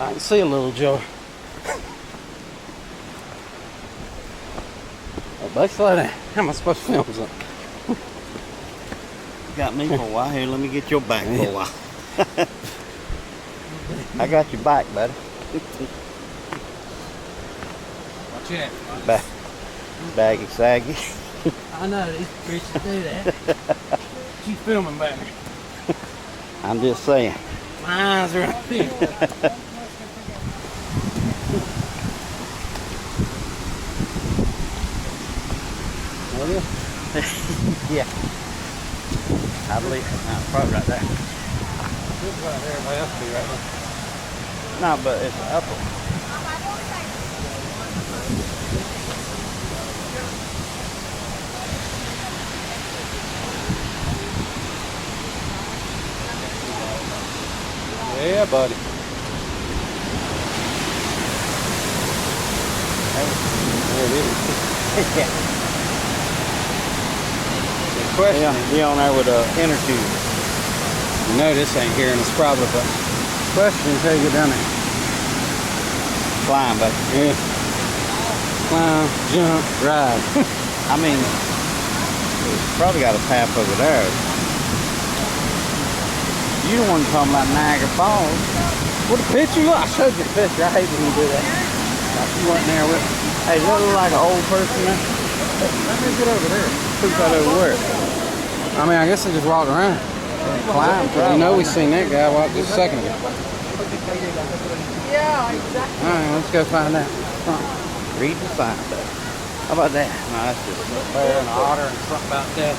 I can see a little jar. Oh, buddy, slow down. How am I supposed to film something? Got me for a while. Here, let me get your back for a while. I got your back, buddy. Watch it. Baggy, saggy. I know these creatures do that. She's filming back there. I'm just saying. My eyes are up here. Yeah. I believe probably right there. Looks like everybody else be right there. No, but it's an upper. Yeah, buddy. There it is. Yeah. Question. Yeah, you on there with a inner tube. You know this ain't hearing us probably, but question is how you get down there. Climb, but Yeah. Climb, jump, ride. I mean, it's probably got a path over there. You don't want to talk about Niagara Falls. What a picture look. I showed you the picture. I hate when you do that. Like you weren't there with me. Hey, does that look like an old person there? Let me get over there. Who's that over where? I mean, I guess they just walked around. Climb, You know we seen that guy walk just a second ago. Yeah, exactly. Alright, let's go find out. Read the sign. How about that? No, that's just A bear and an otter and something about that.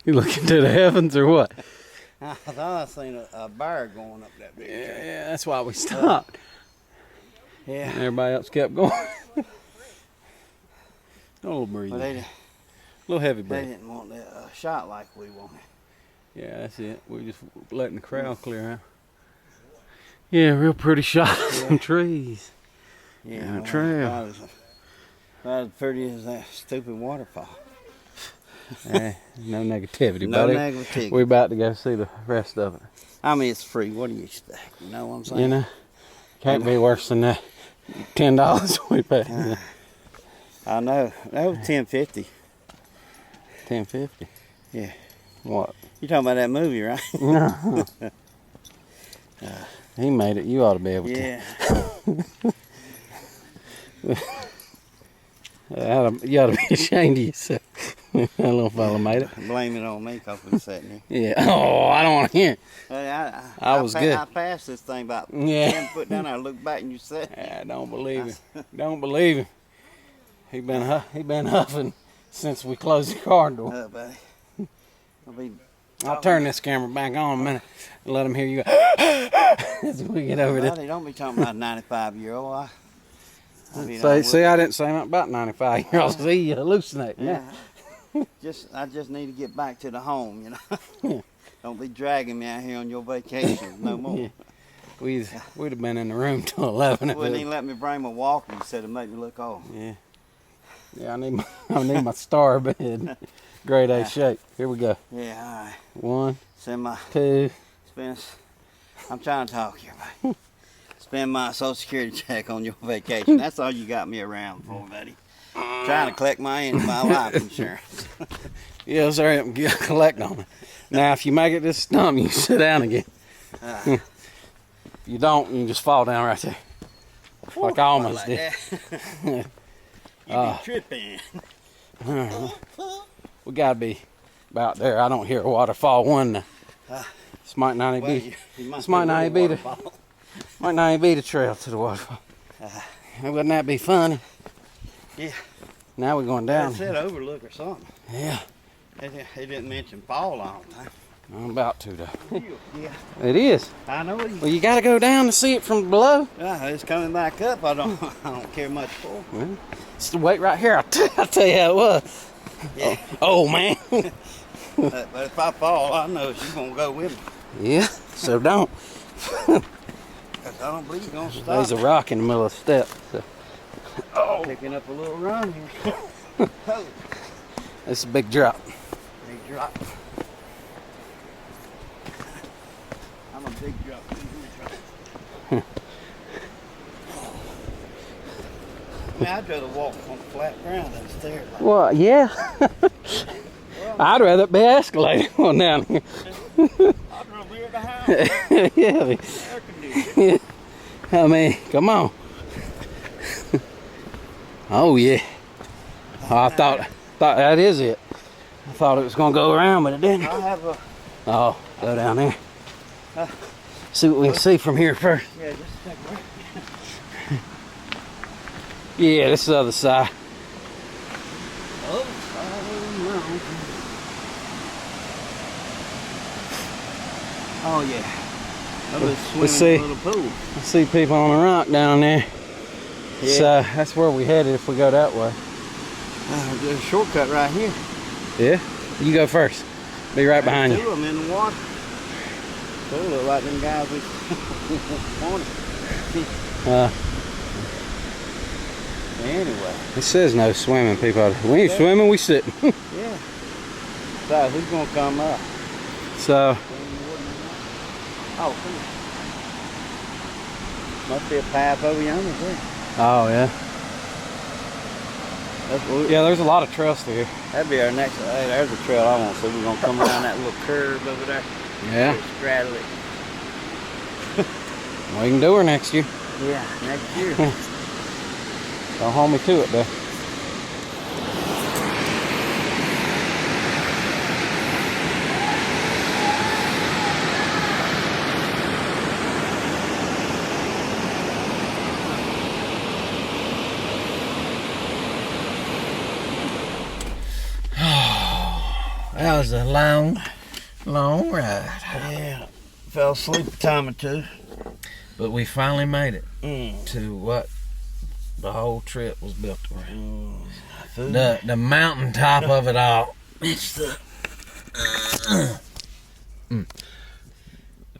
You looking to the heavens or what? I thought I seen a bear going up that big tree. Yeah, that's why we stopped. Yeah. And everybody else kept going. A little breathing. But A little heavy they breathing. didn't want that shot like we wanted. Yeah, that's it. We're just letting the crowd clear out. Yeah, real pretty shot of some trees. Yeah, trail. Not as pretty as that stupid waterfall. No negativity, No buddy. negativity. We're about to go see the rest of it. I mean, it's free. What do you expect? You know what I'm saying? You know, can't be worse than that. $10 we paid. I know. That was $10.50. $10.50. Yeah. What? You talking about that movie, right? No. He made it. You ought to be able to. Yeah. You ought to be ashamed of yourself. That little fella made it. Blame it on me because we sitting here. Yeah. Oh, I don't want to hear. Hey, I was good. I passed this thing about Yeah. 10 foot down. I looked back and you said. I don't believe him. Don't believe him. He been huffing since we closed the car door. Buddy. I'll turn this camera back on a minute and let him hear you go as we get over there. Buddy, don't be talking about a 95-year-old. See, I didn't say nothing about 95-year-olds. See, you hallucinate. Yeah. I just need to get back to the home, you know. Yeah. Don't be dragging me out here on your vacation no more. Yeah. We'd have been in the room till 11. You wouldn't even let me bring my walker instead of make me look old. Yeah. Yeah, I need my star bed. Grade A shape. Here we go. Yeah, all right. 1, Send my 2. I'm trying to talk here, buddy. Spend my Social Security check on your vacation. That's all you got me around for, buddy. Trying to collect my life insurance. Yeah, let's hurry up and collect on it. Now, if you make it this stump, you can sit down again. If you don't, you can just fall down right there. Like I almost did. You be tripping. We gotta be about there. I don't hear a waterfall one. This might not even be. This might not even be the. Might not even be the trail to the waterfall. Wouldn't that be funny? Yeah. Now we're going down. It said overlook or something. Yeah. They didn't mention fall, I don't think. I'm about to though. Yeah. It is. I know it. Well, you gotta go down to see it from below. It's coming back up. I don't care much for. Well, it's the wait right here. I'll tell you how it was. Yeah. Oh man. But if I fall, I know she's gonna go with me. Yeah. So don't. 'Cause I don't believe you're gonna stop. There's a rock in the middle of the step. So. Picking up a little run here. Oh, It's a big drop. big drop. I'm a big drop. I'd rather walk on flat ground than stairs. Well, yeah. I'd rather it be escalated on down here. I'd rather be at the house. Yeah. Air conditioning. I mean, come on. Oh yeah. Oh, I thought that is it. I thought it was gonna go around, but it didn't. I have a. Oh, go down there. See what we can see from here first. Yeah, just a second. Right? Yeah, this is the other side. Oh yeah. I was swimming Let's see. in a little pool. I see people on a rock down there. Yeah. So that's where we headed if we go that way. There's a shortcut right here. Yeah? You go first. Be right behind Two you. of them in the water. They look like them guys we wanted. Anyway. It says no swimming, people. We ain't swimming, we sitting. Yeah. So who's gonna come up? So, Oh, come on. Must be a path over yonder too. oh yeah. That's what Yeah, there's a lot of trails through here. That'd be our next. Hey, there's a trail I want. So we're gonna come around that little curve over there. Yeah. Straddle it. We can do her next year. Yeah, next year. Don't hold me to it though. That was a long ride. Yeah. Fell asleep a time or two. But we finally made it to what the whole trip was built around. The mountaintop of it all. It's the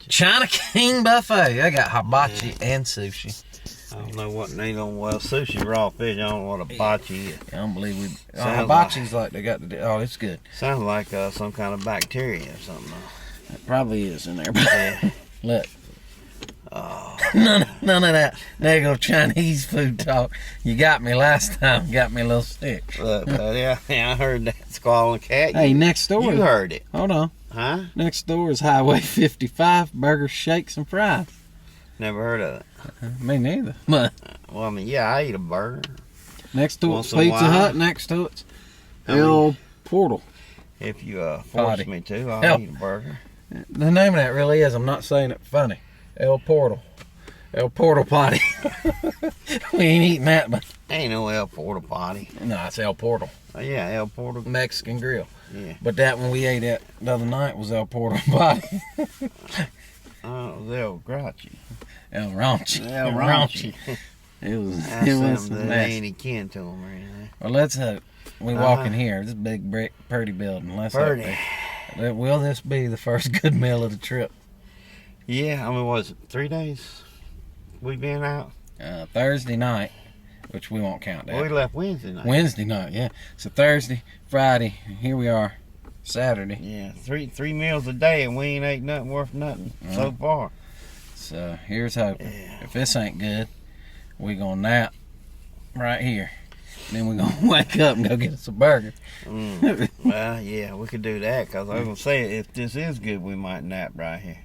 China King Buffet. I got hibachi and sushi. I don't know what they don't. Well, sushi raw fish. I don't know what a hibachi is. I don't believe we. Sounds Hibachi's like they got the. Oh, it's good. Sounds like some kind of bacteria or something. It probably is in there. Yeah. Look, Oh, none of that. There go Chinese food talk. You got me last time. Got me a little sick. look, yeah, I heard that squalling cat. Hey, next door. You heard it, Hold on. huh? Next door is Highway 55. Burgers, shakes, and fries. Never heard of it. Me neither. But Well, I mean, yeah, I eat a burger. next to Want it's some Pizza wine? Hut. Next to it's I mean- El Portal. If you force Potty. me to, I'll Help. eat a burger. The name of that really is. I'm not saying it funny. El Portal. El Portal Potty. We ain't eating that, but Ain't no El Porta Potty. no, it's El Portal Yeah, El Porta. Mexican grill. Yeah. But that one we ate at the other night was El Portal Potty. Oh, El Grouchy. El Ranchi. El Ranchi. It was. That's It was something that nasty. ain't any kin to them or anything. Well, let's we walk in here. This big brick, pretty building. Let's hope Purdy. will this be the first good meal of the trip? Yeah, I mean, was it 3 days we been out? Thursday night, which we won't count that. We left Wednesday night. Wednesday night, yeah. So Thursday, Friday, here we are, Saturday. Yeah, three meals a day, and we ain't ate nothing worth nothing so far. So here's hoping. Yeah. If this ain't good, we gonna nap right here. Then we gonna wake up and go get us a burger. Well, yeah, we could do that, because I was going to say, if this is good, we might nap right here.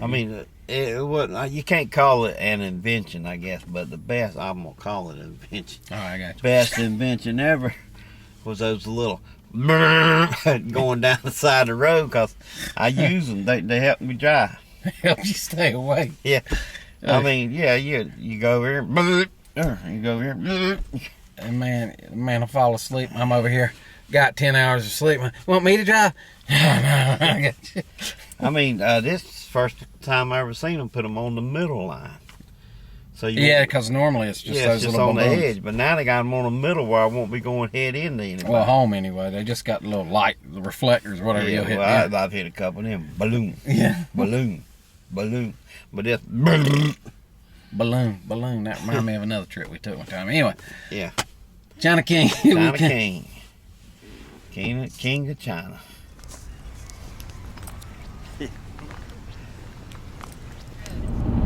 I mean, it wasn't, you can't call it an invention, I guess, but the best, I'm going to call it an invention. Oh, I got you. Best invention ever was those little going down the side of the road, because I use them. They help me drive. Help you stay awake. Yeah. I mean, yeah, you go over here, you go over here. And man, I fall asleep. I'm over here, got 10 hours of sleep. Want me to drive? No, I got you. I mean, this is the first time I ever seen them put them on the middle line. So you Yeah, won't- because normally it's just yeah, those it's just little on the balloons. edge, but now they got them on the middle where I won't be going head into anybody. Well, home anyway. They just got the little light, the reflectors, whatever yeah, you'll hit. well, them. I've hit a couple of them. Balloon, Yeah. balloon. But this, Balloon. That reminded me of another trip we took one time. Anyway. Yeah. China King. China King of China.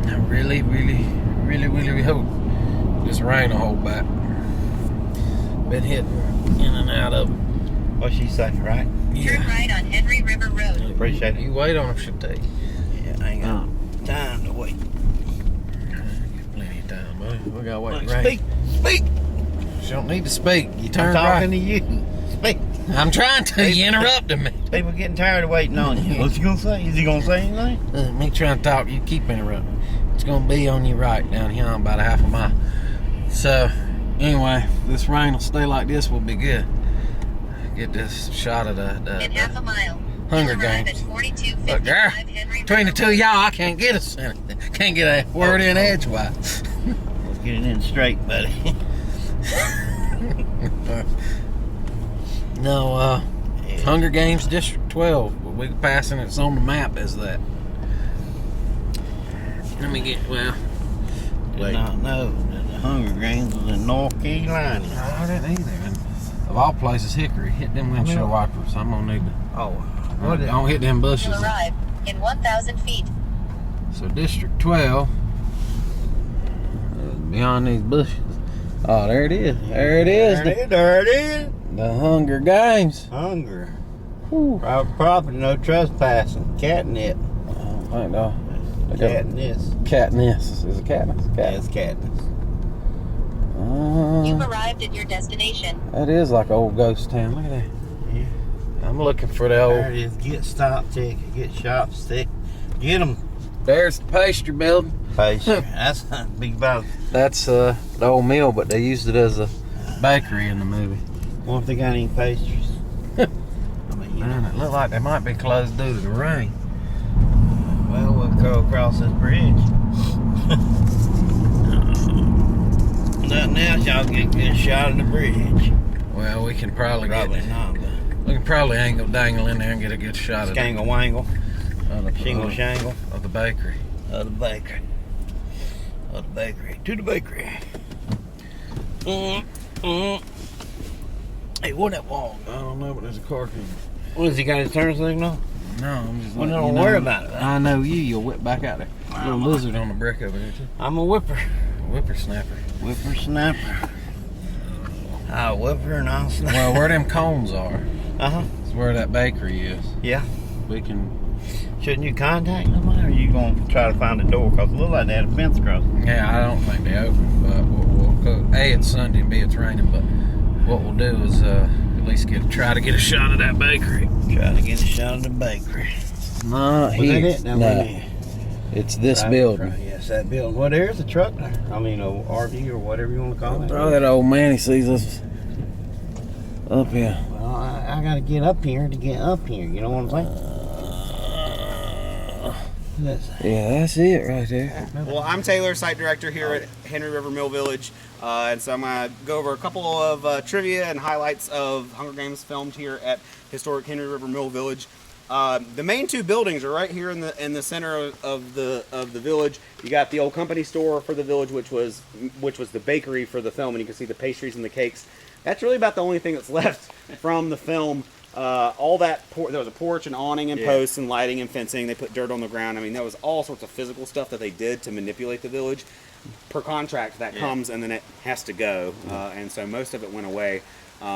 I really hope this rain will hold back. Been hitting in and out of it. What she say, right? Turn right on Henry River Road. Appreciate it. You wait on them, should take. Yeah, I ain't got time to wait. Plenty of time, buddy. We gotta wait. Look, Rain. speak. You don't need to speak. You I'm turn talking right. to you. Speak. I'm trying to. You interrupted me. People getting tired of waiting on you. What's he gonna say? Is he gonna say anything? Me trying to talk. You keep interrupting. It's gonna be on your right down here on about a half a mile. So, anyway, this rain will stay like this. We'll be good. Get this shot of In half a mile. Hunger You'll arrive Games. at 4255 Look, girl, Henry between the River two of y'all, I can't get us anything. Can't get a word in edgewise. Let's get it in straight, buddy. No, Hunger Games District 12. We're passing it's on the map as that. Let me get, well, Did not know that the Hunger Games was in North Carolina. I didn't either. And of all places, Hickory. Hit them windshield wipers. I'm gonna need to. Oh, what is Don't hit them bushes. You'll arrive in 1,000 feet. So District 12 is beyond these bushes. Oh, there it is. There it is. There it is. The Hunger Games. Hunger. Whew. Private property, no trespassing. Catnip. I don't know. They got a Catnip. Katniss. Is it Katniss? Yeah, it's Katniss. You've arrived at your destination. That is like an old ghost town. Look at that. Yeah. I'm looking for the There old. it is. Get stop ticket. Get shop stick. Get them. There's the pastry building. Pastry. That's big about. That's the old mill, but they used it as a bakery in the movie. Wonder if they got any pastries. I mean, you know. Man, it looked like they might be closed due to the rain. Well, we'll go across this bridge. Nothing else, y'all get a good shot of the bridge. Well, we can probably Probably get. not, but We can probably angle dangle in there and get a good shot of it. skangle wangle. Shingle shangle. Of the bakery. Of the bakery. Of the bakery. To the bakery. Hey, what that wall? I don't know, but there's a car coming. What, has he got his turn signal? No, I'm just Well, letting don't you worry know. about it. I know you'll whip back out there. Little lizard on the brick over there too. I'm a whipper. Whippersnapper. Whippersnapper. I'll whipper and I'll snap. Well, where them cones are Uh-huh. is where that bakery is. Yeah. We can. Shouldn't you contact them, or are you going to try to find a door? Because it looks like they had a fence across it. Yeah, I don't think they open, but we'll A, it's Sunday, and B, it's raining. But what we'll do is at least try to get a shot of that bakery. Try to get a shot of the bakery. No, Was that it? No. It's this building. Right, yes, that building. Well, there's a truck there. I mean, a RV or whatever you want to call it. Bro, that old man, he sees us up here. Well, I got to get up here to get up here. You know what I'm saying? Yeah, that's it right there. Well, I'm Taylor, site director here at Henry River Mill Village, and so I'm going to go over a couple of trivia and highlights of Hunger Games filmed here at historic Henry River Mill Village. The main two buildings are right here in the center of the village. You got the old company store for the village, which was the bakery for the film, and you can see the pastries and the cakes. That's really about the only thing that's left from the film. All that there was a porch and awning and posts and lighting and fencing. They put dirt on the ground. I mean, there was all sorts of physical stuff that they did to manipulate the village. Per contract, that comes and then it has to go, and so most of it went away,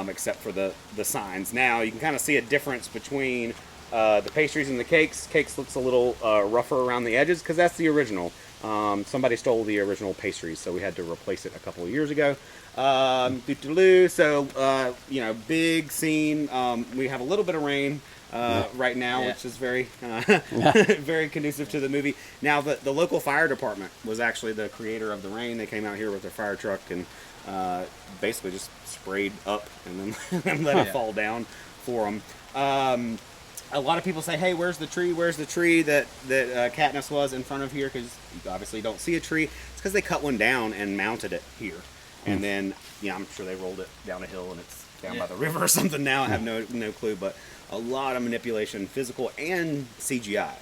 except for the signs. Now you can kind of see a difference between the pastries and the cakes. Cakes looks a little rougher around the edges because that's the original. Somebody stole the original pastries, so we had to replace it a couple of years ago. So, big scene. We have a little bit of rain right now, which is very, very conducive to the movie. Now, the local fire department was actually the creator of the rain. They came out here with their fire truck and basically just sprayed up and then let it fall down for them. A lot of people say, hey, where's the tree? Where's the tree that Katniss was in front of here? Because you obviously don't see a tree. It's because they cut one down and mounted it here. And then, I'm sure they rolled it down a hill and it's down by the river or something now. I have no clue. But a lot of manipulation, physical and CGI.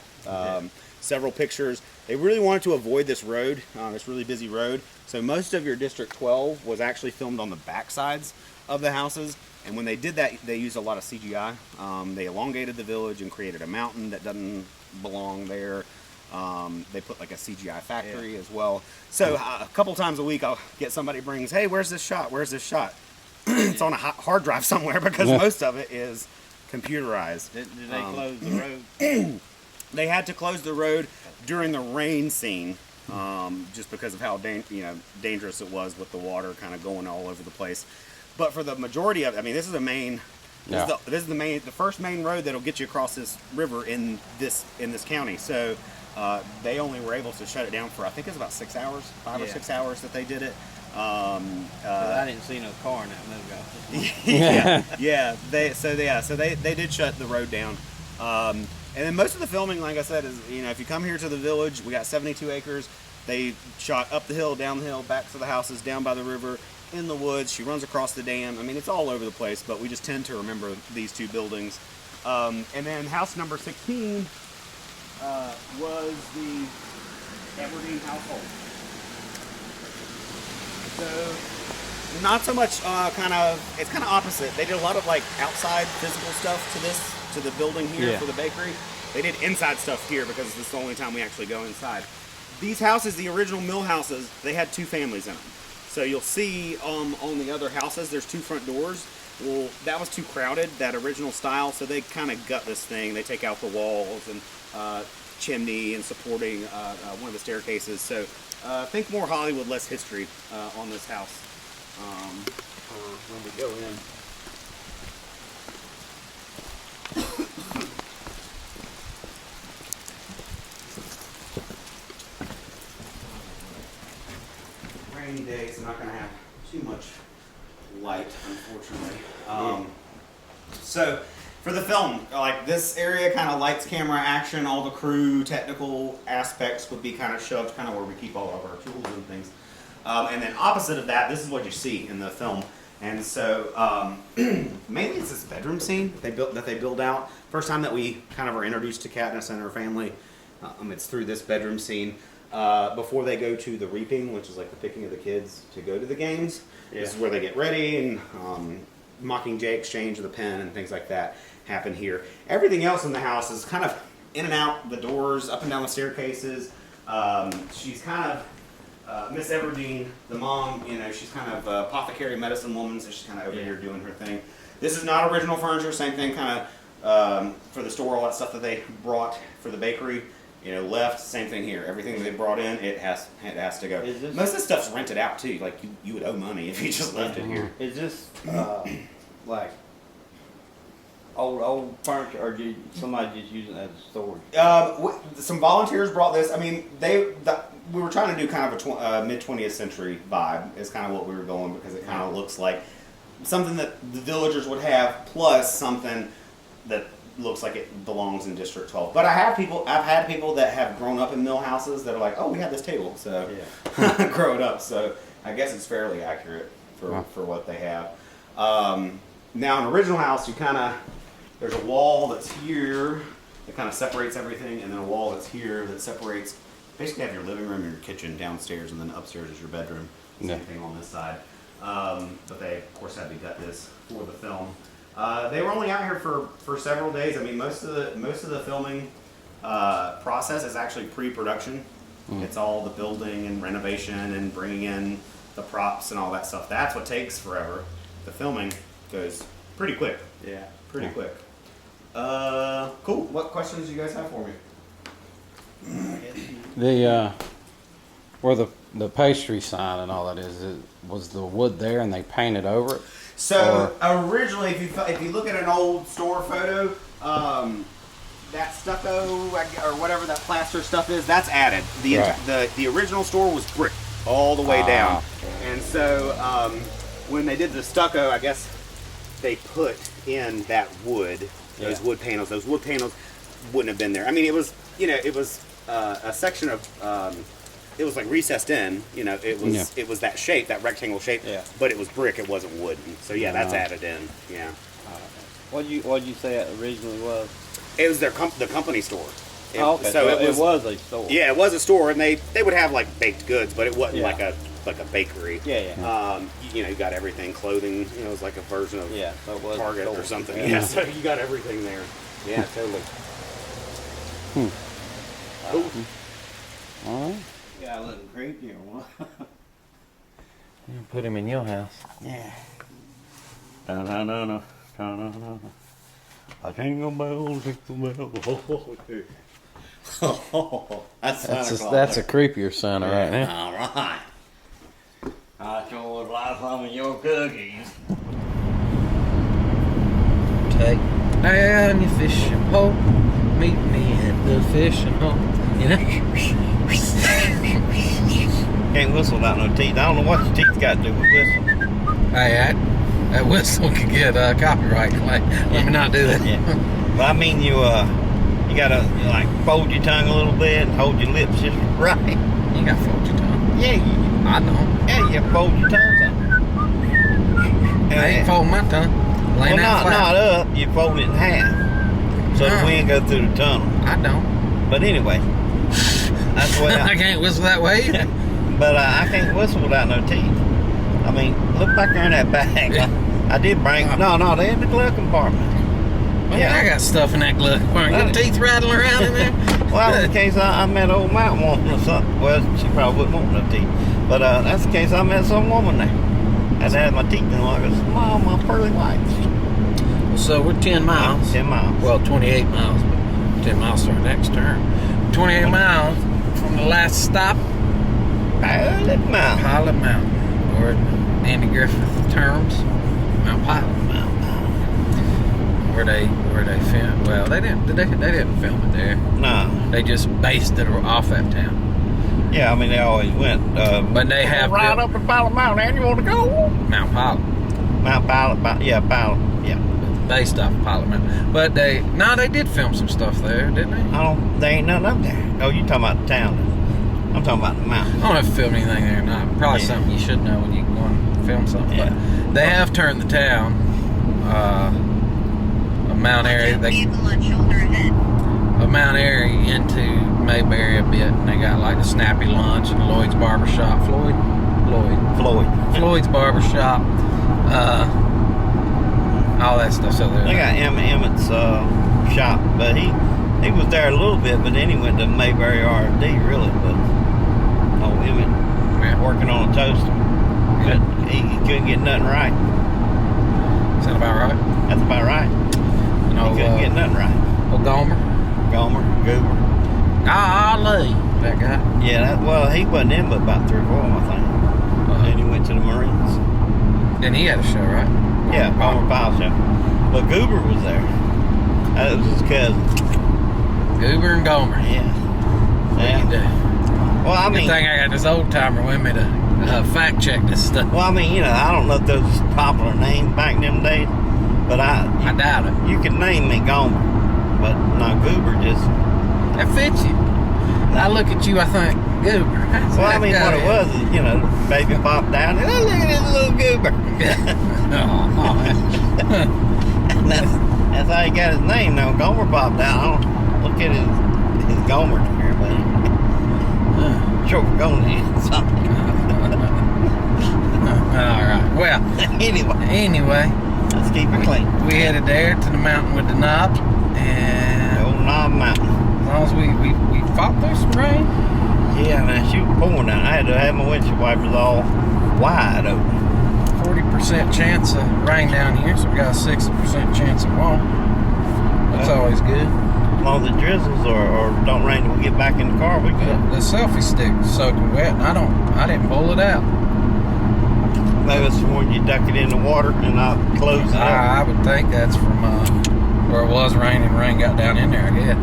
Several pictures. They really wanted to avoid this road, this really busy road. So most of your District 12 was actually filmed on the back sides of the houses. And when they did that, they used a lot of CGI. They elongated the village and created a mountain that doesn't belong there. They put like a CGI factory as well. So a couple times a week, I'll get somebody brings, hey, where's this shot? Where's this shot? It's on a hard drive somewhere because most of it is computerized. Did they close the road? They had to close the road during the rain scene, just because of how dangerous it was with the water kind of going all over the place. But for the majority of it, I mean, this is a main. This is the first main road that'll get you across this river in this county. So they only were able to shut it down for, I think it was about 6 hours, 5 or 6 hours that they did it. I didn't see no car in that movie. So they did shut the road down. And then most of the filming, like I said, is if you come here to the village, we got 72 acres. They shot up the hill, down the hill, back to the houses, down by the river. In the woods, she runs across the dam. I mean, it's all over the place, but we just tend to remember these two buildings. And then house number 16 was the Aberdeen household. So, not so much it's kind of opposite. They did a lot of like outside physical stuff to the building here for the bakery. They did inside stuff here because this is the only time we actually go inside. These houses, the original mill houses, they had two families in them. So you'll see on the other houses, there's two front doors. Well, that was too crowded, that original style, so they kind of gut this thing. They take out the walls and chimney and supporting one of the staircases. So think more Hollywood, less history on this house when we go in. Rainy day, so I'm not going to have too much light, unfortunately. So for the film, like this area kind of lights, camera, action, all the crew, technical aspects would be kind of shoved kind of where we keep all of our tools and things. And then opposite of that, this is what you see in the film. And so mainly it's this bedroom scene that they build out. First time that we kind of are introduced to Katniss and her family, it's through this bedroom scene. Before they go to the reaping, which is like the picking of the kids to go to the games. Yeah. This is where they get ready, and Mockingjay exchange of the pen and things like that happen here. Everything else in the house is kind of in and out the doors, up and down the staircases. She's kind of Miss Everdeen, the mom, she's kind of apothecary medicine woman, so she's kind of over here doing her thing. This is not original furniture, same thing kind of for the store, all that stuff that they brought for the bakery, left, same thing here. Everything they brought in, it has to go. Most of the stuff's rented out too, like you would owe money if you just left it here. Is this like old furniture, or did somebody just use it as a storage? Some volunteers brought this. I mean, we were trying to do kind of a mid-20th century vibe is kind of what we were going, because it kind of looks like something that the villagers would have, plus something that looks like it belongs in District 12. But I've had people that have grown up in mill houses that are like, oh, we have this table, so growing up. So I guess it's fairly accurate for what they have. Now, in an original house, there's a wall that's here that kind of separates everything, and then a wall that's here that separates. Basically, you have your living room and your kitchen downstairs, and then upstairs is your bedroom. Same thing on this side. But they, of course, had to gut this for the film. They were only out here for several days. I mean, most of the filming process is actually pre-production. It's all the building and renovation and bringing in the props and all that stuff. That's what takes forever. The filming goes pretty quick. Yeah, pretty quick. Cool. What questions do you guys have for me? Where the pastry sign and all that is, was the wood there and they painted over it? So originally, if you look at an old store photo, that stucco or whatever that plaster stuff is, that's added. The original store was brick all the way down, and so when they did the stucco, I guess they put in that wood, those wood panels. Those wood panels wouldn't have been there. I mean, it was a section of. It was like recessed in, it was that shape, that rectangle shape, but it was brick, it wasn't wood. So that's added in, What'd you say it originally was? It was the company store. Okay, so it was a store. Yeah, it was a store, and they would have like baked goods, but it wasn't like a bakery. You got everything, clothing, it was like a version of so it was Target or something. Yeah, so you got everything there. Yeah, totally. Cool. All right. Yeah, a little creepy or what? Put him in your house. Yeah. No. I jingle bells, jingle bells. That's a creepier son right now. All right. I sure would like some of your cookies. Take down your fishing pole, meet me at the fishing hole. Can't whistle without no teeth. I don't know what your teeth got to do with whistling. Hey, that whistle could get copyright claim. Let me not do that. Well, I mean, you gotta like fold your tongue a little bit and hold your lips just right. You got to fold your tongue. Yeah, I know. Yeah, you fold your tongue up. I ain't folding my tongue. Well, not up. You fold it in half, so the wind goes through the tunnel. I don't. But anyway, that's the way I can't whistle that way either. But I can't whistle without no teeth. I mean, look back there in that bag. I did bring. No, they're in the glove compartment. Well, I got stuff in that glove compartment. Your teeth rattling around in there. Well, in case I met old mountain woman or something. Well, she probably wouldn't want no teeth. But that's the case I met some woman there. And I had my teeth in the water. Mom, my pearly whites. So we're 10 miles. 10 miles. Well, 28 miles, but 10 miles to our next turn. 28 miles from the last stop. Pilot Mountain. Or Andy Griffith terms, Mount Pilot. Where they filmed. Well, they didn't film it there. No. They just based it off that town. Yeah, I mean they always went. But they have right up to Pilot Mountain. And you want to go? Mount Pilot. Mount Pilot. Pilot. Yeah. Based off Pilot Mountain. But they did film some stuff there, didn't they? They ain't nothing up there. Oh, you talking about the town? I'm talking about the mountain. I don't know if they filmed anything there or not. Probably something you should know when you're going film something. But they have turned the town of Mount Airy. Vehicle on shoulder ahead. Of Mount Airy into Mayberry a bit, and they got like the Snappy Lunch and Lloyd's Barbershop. Floyd's Barbershop. All that stuff. So They got Emmett's shop, but he was there a little bit, but then he went to Mayberry R&D really. But Emmett working on a toaster. He couldn't get nothing right. Is that about right? That's about right. And He couldn't get nothing right. Old Goober. Goober. Golly, that guy. Yeah, well, he wasn't in but about 3 or 4 of them, I think. Then he went to the Marines. Then he had a show, right? Yeah, Palmer Pile Show. But Goober was there. That was his cousin. Goober and Gomer. Yeah. What you do? Well, I Good mean, thing I got this old timer with me to fact check this stuff. I don't know if those was popular names back in them days, but I doubt it. you could name me Gomer, but no, Goober just. That fits you. I look at you, I think, Goober. Well, I mean, what it was is, the baby popped down, and look at this little Goober. That's how he got his name. Now Gomer popped down. I don't look at his Gomer here, but short for Gomer something. All right. Well, anyway, let's keep it clean. We headed there to the mountain with the knob, and The old Knob Mountain. as long as we fought through some rain. Yeah, man, she was pouring down. I had to have my windshield wipers all wide open. 40% chance of rain down here, so we got a 60% chance it won't. That's always good. As long as it drizzles or don't rain till we get back in the car, we good. The selfie stick is soaking wet, and I didn't pull it out. Maybe it's when you duck it in the water and I'll close it up. I would think that's from where it was raining. Rain got down in there, I guess.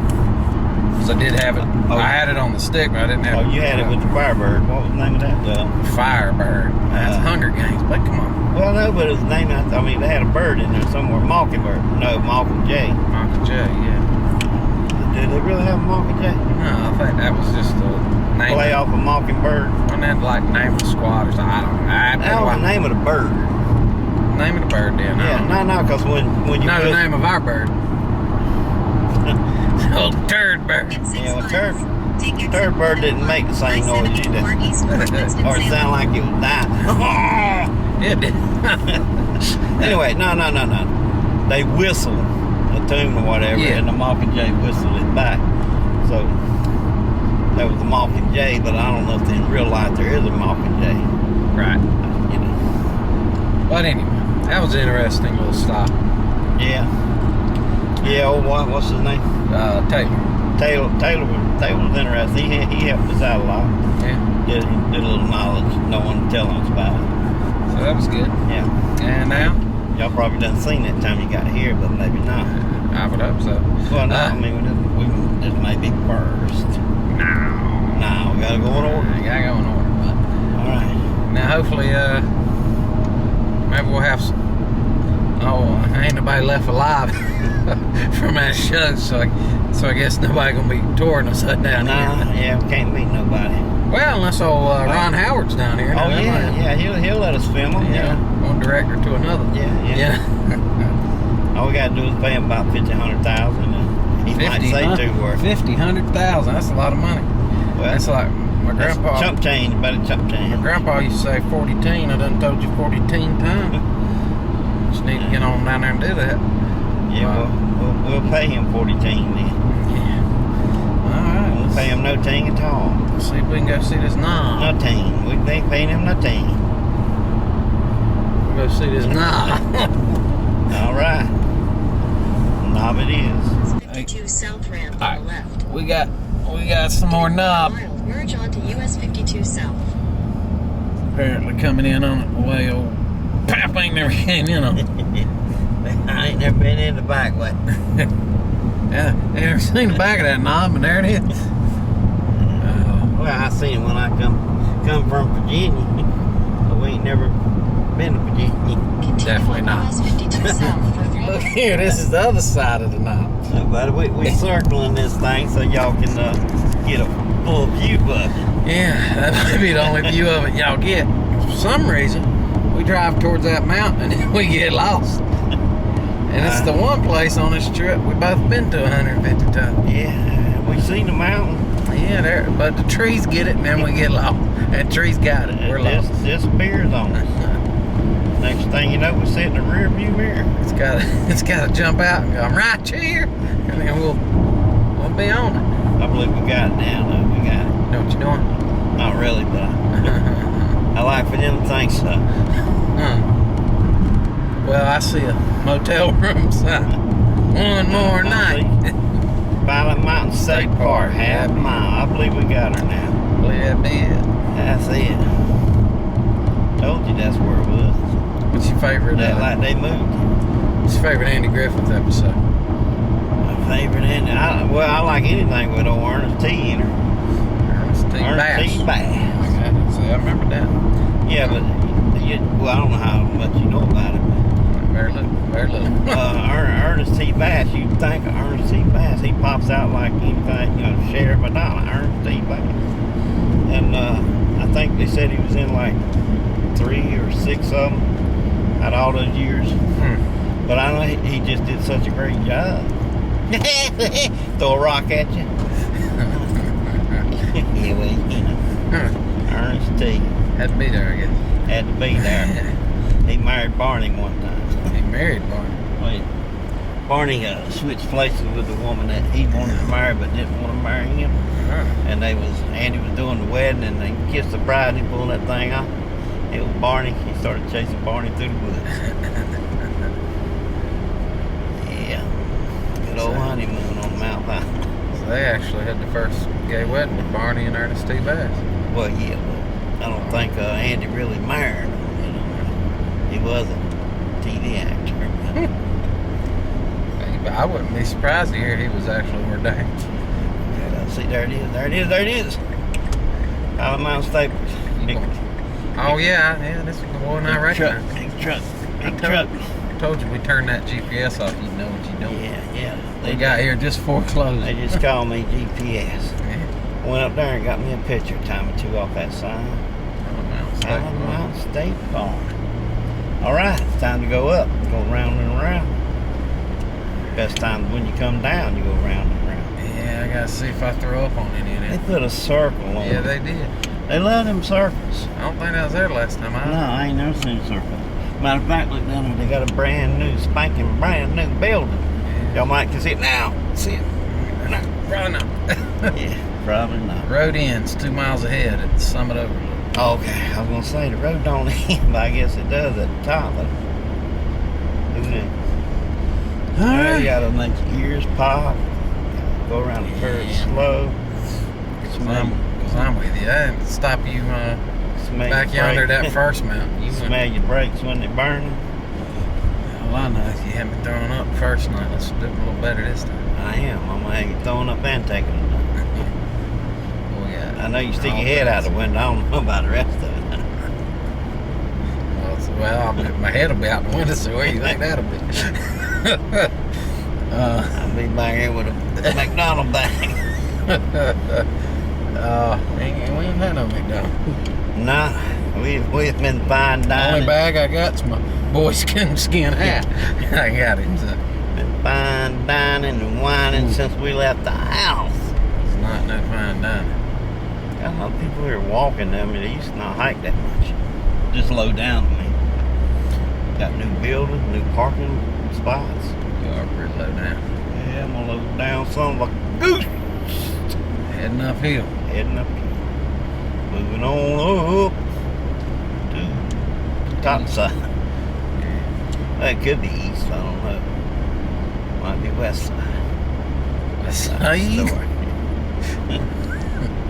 Because I did have it. Oh. I had it on the stick, but I didn't have Oh, you had it with the Firebird. What was the name of that? Firebird. That's Hunger Games, but come on. Well, no, but it was named after, they had a bird in there somewhere. Mockingbird. No, Mockingjay. Mockingjay, yeah. Did they really have a Mockingjay? No, I think that was just a name. Play off a Mockingbird? Wasn't that like name of the squad or something? I don't know. That was the name of the bird. Name of the bird, then. Yeah, no, because when you No, the name of our bird. Old turd bird. Yeah, well, turd bird didn't make the same noise you did. Or it sounded like it was dying. It did. Anyway, no. They whistle a tune or whatever, and the Mockingjay whistled it back. So that was the Mockingjay, but I don't know if in real life there is a Mockingjay. Right. But anyway, that was an interesting little stop. Yeah. Yeah. What's his name? Taylor. Taylor was interesting. He helped us out a lot. Yeah. Did a little knowledge. No one telling us about it. So that was good. Yeah. And now? Y'all probably done seen that time you got here, but maybe not. I would hope so. Well, no, this may be first. No, we gotta go in order. We gotta go in order. But all right. now, hopefully, maybe we'll have some. Ain't nobody left alive from that show, so I guess nobody gonna be touring us down here. Yeah, we can't meet nobody. Well, unless Ron Howard's down here. Oh yeah, he'll let us film him. Yeah, one director to another. Yeah. All we gotta do is pay him about $1,000. He might say too worth. 100,000. That's a lot of money. Well, that's like my grandpa. Chump change, about a chump change. My grandpa used to say 40-teen. I done told you 40-teen times. Just need to get on down there and do that. Yeah, we'll pay him 40-teen then. Yeah. All right. We'll pay him no ting at all. Let's see if we can go see this knob. No ting. We ain't paying him no ting. We'll go see this knob. All right. Knob it is. 52 south ramp on the left. We got some more knob. Merge onto US 52 south. Apparently coming in on it the way old Pap ain't never came in on it. I ain't never been in the back way. Yeah, I never seen the back of that knob, and there it is. Well, I seen it when I come from Virginia. But we ain't never been to Virginia. Definitely not. US 52 south for 3 Look here, this is the other side of the knob. But we circling this thing so y'all can get a full view of it. Yeah, that might be the only view of it y'all get. For some reason, we drive towards that mountain and we get lost. And it's the one place on this trip we both been to 150 times. Yeah, we seen the mountain. Yeah, there, but the trees get it and then we get lost. And trees got it. We're It lost. just disappears on us. Next thing you know, we sit in the rear view mirror. It's gotta jump out and go, I'm right here. And then we'll be on it. I believe we got it now, though. We got it. Know what you're doing? Not really, but I like for them to think so. Well, I see a motel room sign. One more night. Violet Mountain State Park, half a mile. I believe we got her now. Believe that be it. That's it. Told you that's where it was. What's your favorite? Like they moved. What's your favorite Andy Griffith episode? My favorite Andy. I like anything with old Ernest T. in her. Ernest T. Ernest T. Bass. Okay, see, I remember that. Yeah, but I don't know how much you know about it. Very little. Ernest T. Bass, you think of Ernest T. Bass, he pops out like anything, Sheriff Madonna, Ernest T. Bass. And I think they said he was in like 3 or 6 of them out of all those years. But I know he just did such a great job. Throw a rock at you. Yeah, well, Ernest T. Had to be there, I guess. Had to be there. He married Barney one time. He married Barney. Well, Barney switched places with the woman that he wanted to marry but didn't want to marry him. And Andy was doing the wedding and they kissed the bride and he pulled that thing off. It was Barney. He started chasing Barney through the woods. Yeah. Good old honeymoon on Mount Vine. So they actually had the first gay wedding with Barney and Ernest T. Bass. Well, yeah, but I don't think Andy really married him. He was a TV actor. I wouldn't be surprised to hear he was actually ordained. See, there it is. Violet Mountain Staples. Oh yeah, this is the one I recognize. Big truck. I told you we turned that GPS off. You know what you're doing. Yeah. They got here just before closing. They just called me GPS. Yeah. Went up there and got me a picture, time or two off that sign. Violet Mountain State Farm. All right, it's time to go up. Go round and around. Best time when you come down, you go round and around. Yeah, I gotta see if I throw up on any of They them. put a circle on Yeah, it. they did. They love them circles. I don't think I was there last time. No, I ain't never seen a circle. Matter of fact, look down there. They got a brand new, spanking brand new building. Y'all might can see it now. See it? No, probably not. Yeah, probably not. Road ends 2 miles ahead at the Summit Overlook. Okay, I was gonna say the road don't end, but I guess it does at the top. But who knew? There you gotta make your ears pop. Go around the curve slow. Cause I'm with you. I didn't stop you back yonder that first mountain. You Smell your brakes when they're burning. All I know is you had me throwing up the first night. Let's do it a little better this time. I am. I'm gonna have you throwing up and taking a nap. Oh yeah. I know you stick your head out the window. I don't know about the rest of it. My head will be out the window, so where you think that'll be? I'll be back here with a McDonald bag. We ain't had no McDonald's. Nah, we've been fine The dining. only bag I got's my boyskin skin hat. I got it. So Been fine dining and whining since we left the house. it's not no fine dining. Got a lot of people here walking. I mean, they used to not hike that much. Just low down to me. Got new buildings, new parking spots. You are pretty low down. Yeah, I'm gonna low down son of a goose. Heading uphill. Heading up. Moving on up to the top side. That could be east, I don't know. Might be west side. West Story. side.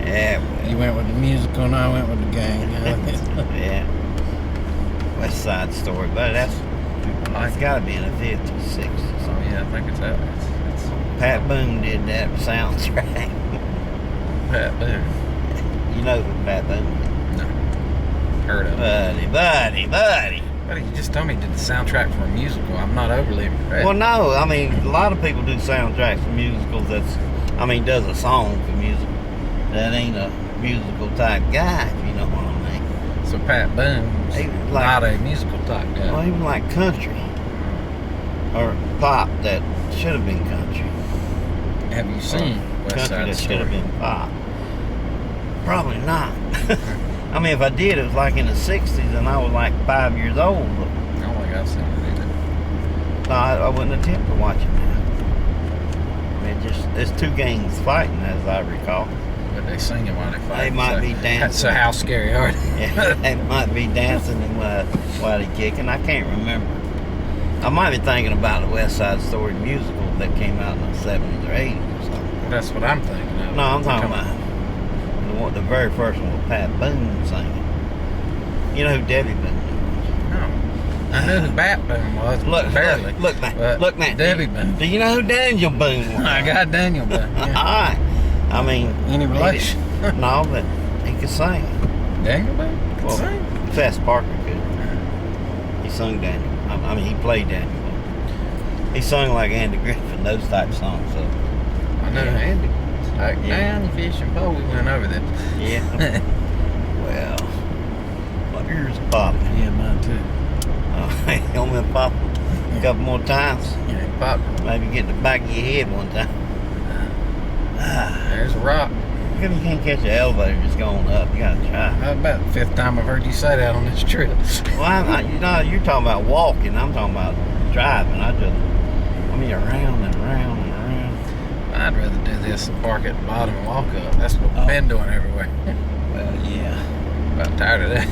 Yeah, well, You went with the musical and I went with the gang. yeah. West side story, but it's got to be in the 50s, 60s. Oh yeah, I think it's that. It's Pat Boone did that soundtrack. Pat Boone. You know who Pat Boone is? No. Heard of it. Buddy. But you just told me you did the soundtrack for a musical. I'm not overly impressed. Well, no, I mean, a lot of people do soundtracks for musicals. Does a song for musical. That ain't a musical type guy, if you know what I mean. So Pat Boone He was not like, a musical type guy. well, he was like country or pop that should have been country. Have you seen West Country Side that should Story? have been pop. Probably not. I mean, if I did, it was like in the '60s, and I was like 5 years old. But I don't think I've seen it either. no, I wouldn't attempt to watch it now. I mean, it's two gangs fighting, as I recall. But they sing it while they fight. They might be dancing. So how scary are they? Yeah, they might be dancing and while they kicking. I can't remember. I might be thinking about the West Side Story musical that came out in the '70s or '80s or something. That's what I'm thinking of. No, I'm talking about the very first one with Pat Boone singing. You know who Debbie Boone was? No. I knew who Bat Boone was, Look, barely. look, man. But Look, man. Debbie Boone. Do you know who Daniel Boone was? I got Daniel Boone. All Yeah. right. I mean, Any relation? no, but he could sing. Daniel Boone? Could Well, sing? Fess Parker could. He sung Daniel. I mean, he played Daniel. He sung like Andy Griffin, those type songs. So, I know yeah. Andy. Like, Yeah. down the fishing pole, we went over there. yeah. Well, my ears are popping. Yeah, mine too. You want me to pop a couple more times? Yeah, pop. Maybe get the back of your head one time. There's a rock. How come you can't catch an elevator just going up? You gotta try. That's about the fifth time I've heard you say that on this trip. Well, you know, you're talking about walking. I'm talking about driving. I mean, around and around and around. I'd rather do this than park at the bottom and walk up. That's what we've been doing everywhere. Well, yeah. About tired of that.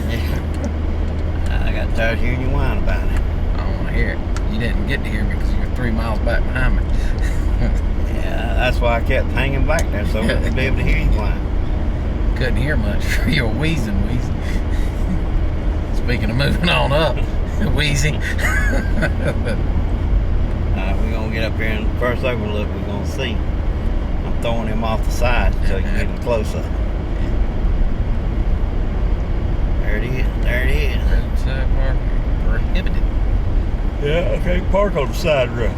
I got tired of hearing you whine about it. I don't want to hear it. You didn't get to hear me because you were 3 miles back behind me. Yeah, that's why I kept hanging back there so I wouldn't be able to hear you whine. Couldn't hear much. You were wheezing. Speaking of moving on up, wheezing. We're going to get up here and the first overlook we're going to see. I'm throwing him off the side so you can get him close up. There it is. There it is. Roadside parking prohibited. Yeah, okay, park on the side road.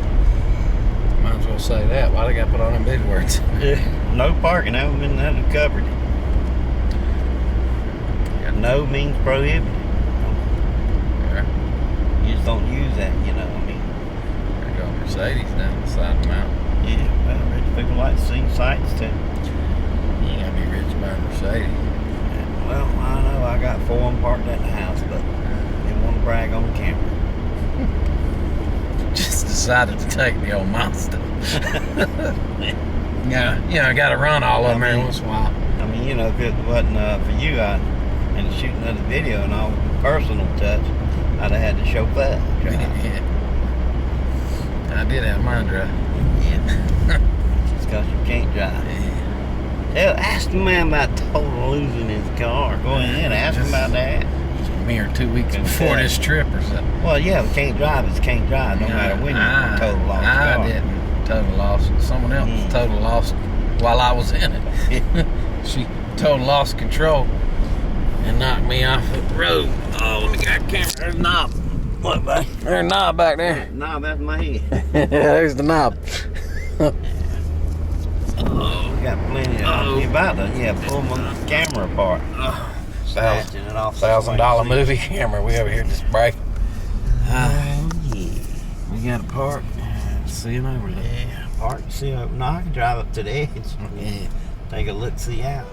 Might as well say that. Why they got to put on them big words? Yeah. No parking. That would have been covered. No means prohibited. Yeah. You just don't use that, you know. I mean, There go Mercedes down the side of the mountain. yeah, well, rich people like to see sights too. You ain't got to be rich by a Mercedes. Well, I know I got 4 of them parked at the house, but didn't want to brag on the camera. Just decided to take the old monster. Yeah, I got to run all of them every once in a while. I mean, you know, if it wasn't for you, and shooting of the video and all personal touch, I'd have had the chauffeur drive. Yeah. I did have mine drive. Yeah. Just because you can't drive. Hell, ask the man about total losing his car. Go ahead, ask him about that. It's a mere 2 weeks before this trip or something. Well, yeah, if can't drive, it's can't drive, no matter when you total lost the car. I didn't total lost. Someone else total lost while I was in it. She total lost control and knocked me off the road. Oh, we got camera. There's a knob. What, buddy? There's a knob back there. No, that's my head. There's the knob. We got plenty of. You about to, pull my camera apart. Snatching it off. $1,000 movie camera. We over here just break. Yeah. We got to park. See an overlook. Yeah, park and see. No, I can drive up to the edge. Yeah. Take a look, see out.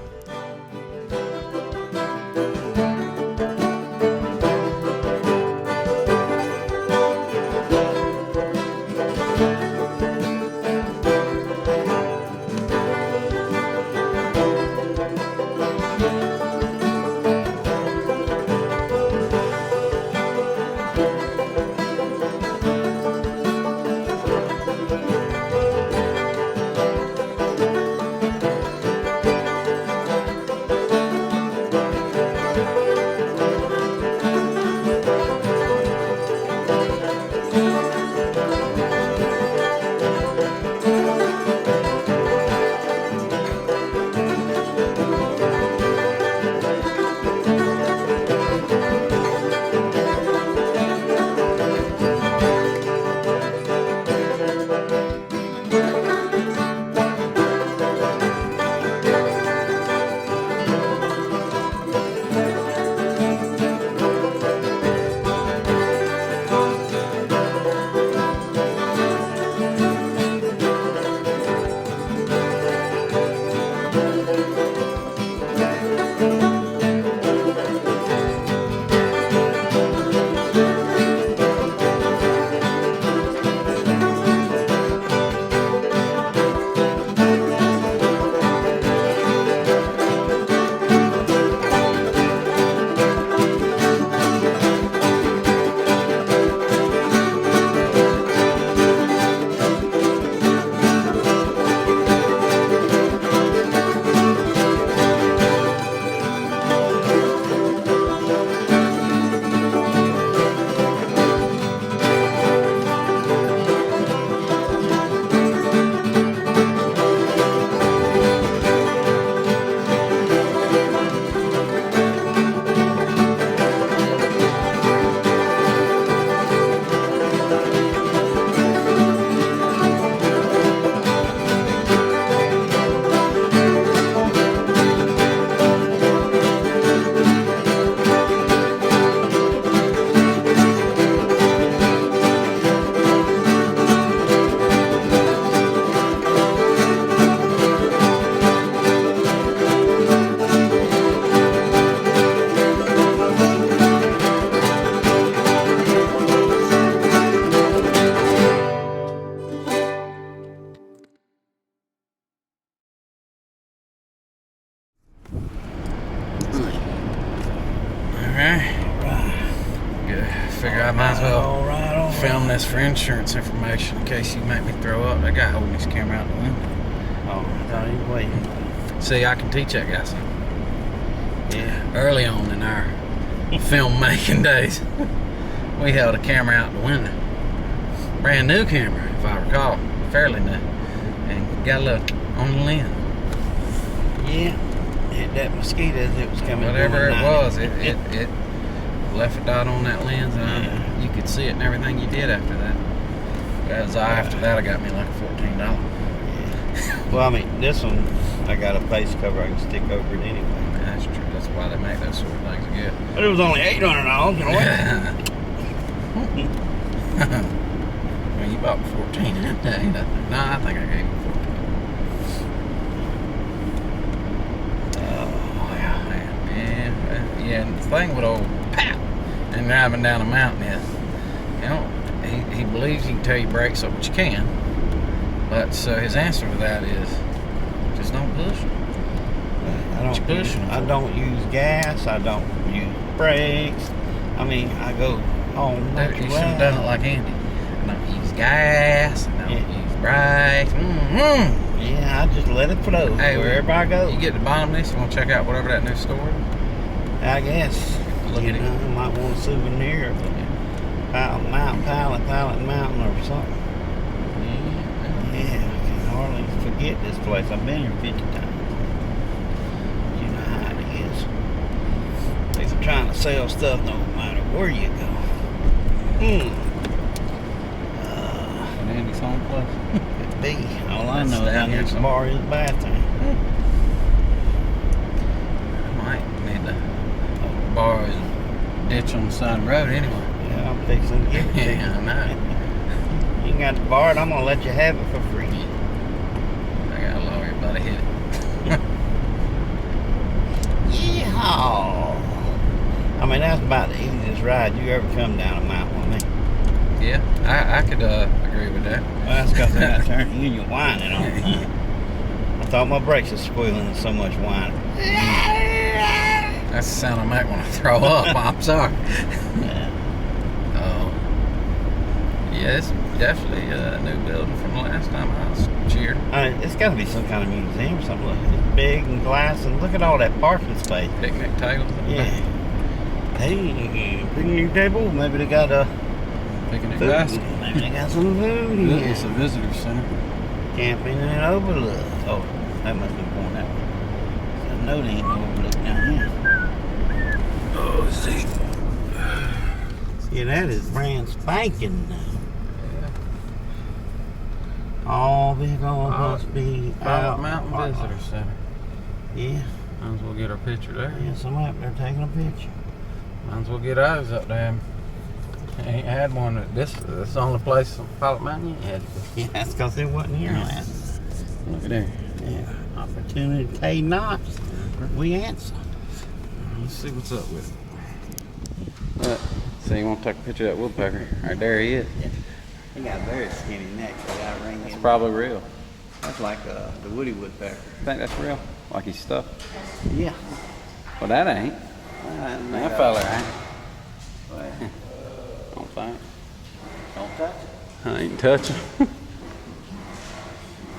this for insurance information in case you make me throw up. That guy holding his camera out the window. Oh, I thought he was waiting. See, I can teach that guy something. Yeah. Early on in our filmmaking days, we held a camera out the window. Brand new camera, if I recall. Fairly new. And got a little on the lens. Yeah. Hit that mosquito as it was coming. Whatever it going was, 90. it left a dot on that lens, and you could see it and everything you did after that. After that, I got me like $14. Well, I mean, this one, I got a face cover I can stick over it anyway. That's true. That's why they make those sort of things good. But it was only $800, you know what? Well, you bought 14 that day. No, I think I gave you 14. Oh, yeah, man. Yeah, and the thing with old Pat and driving down a mountain is, you know, he believes he can tell you brakes up, but you can. But so his answer to that is just don't push. I don't use gas. I don't use brakes. I mean, I go home. You should have done it like Andy. I don't use gas. I don't use brakes. Yeah, I just let it flow wherever I go. You get to the bottom of this, you want to check out whatever that new store is? I guess. Look at it. I might want a souvenir of a pallet mountain or something. Yeah, I can hardly forget this place. I've been here 50 times. You know how it is. They're trying to sell stuff no matter where you go. Andy's home place. Could be. All I know is Down down here here the bar is the bathroom. I might need to borrow his ditch on the side of the road anyway. Yeah, I'm fixing to give it to you. Yeah, I know. You got to borrow it, I'm going to let you have it for free. I got a lawyer, but I hit it. Yeehaw! I mean, that's about the easiest ride you ever come down a mountain with me. Yeah, I could agree with that. Well, that's because they're not turning you and you're whining all the time. I thought my brakes were squealing and so much whining. That's the sound I make when I throw up. I'm sorry. Yeah, it's definitely a new building from the last time I was here. It's got to be some kind of museum or something. Look, it's big and glass, and look at all that parking space. Picnic tables. Yeah. Hey, picnic table. Maybe they got a Picnic food. basket. Maybe they got some food in here. It's a visitor center. Camping and overlook. Oh, that must be going that way. I know they ain't no overlook down here. Oh, see. See, that is brand spanking now. All vehicles must be Pilot out. Mountain Visitor Center. Yeah. Might as well get our picture there. Yeah, somebody up there taking a picture. Might as well get ours up there. Ain't had one. This is the only place on Pilot Mountain you had. Yeah, that's because it wasn't here last. Look at there. Yeah. Opportunity paid not. We answer. Let's see what's up with it. So you want to take a picture of that woodpecker? Right there he is. Yeah. He got a very skinny neck. So got a ring That's in. probably real. That's like the woody woodpecker. Think that's real? Like he's stuffed? Yeah. Well, that ain't. That fella ain't. Don't think. Don't touch it. I ain't touching.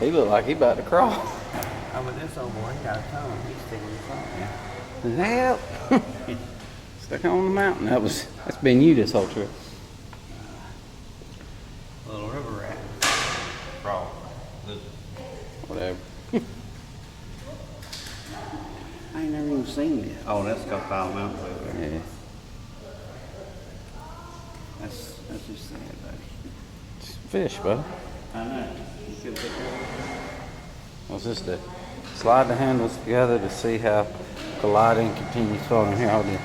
He look like he about to crawl. Oh, but this old boy, he got a tongue. He's sticking his tongue. Help! Stuck on the mountain. That's been you this whole trip. Little river rat. Frog. Whatever. I ain't never even seen it. Oh, that's got Pilot Mountain over there. Yeah. That's just sad, buddy. It's fish, bud. I know. You should put that. What's this do? Slide the handles together to see how colliding continues floating. Here, I'll do.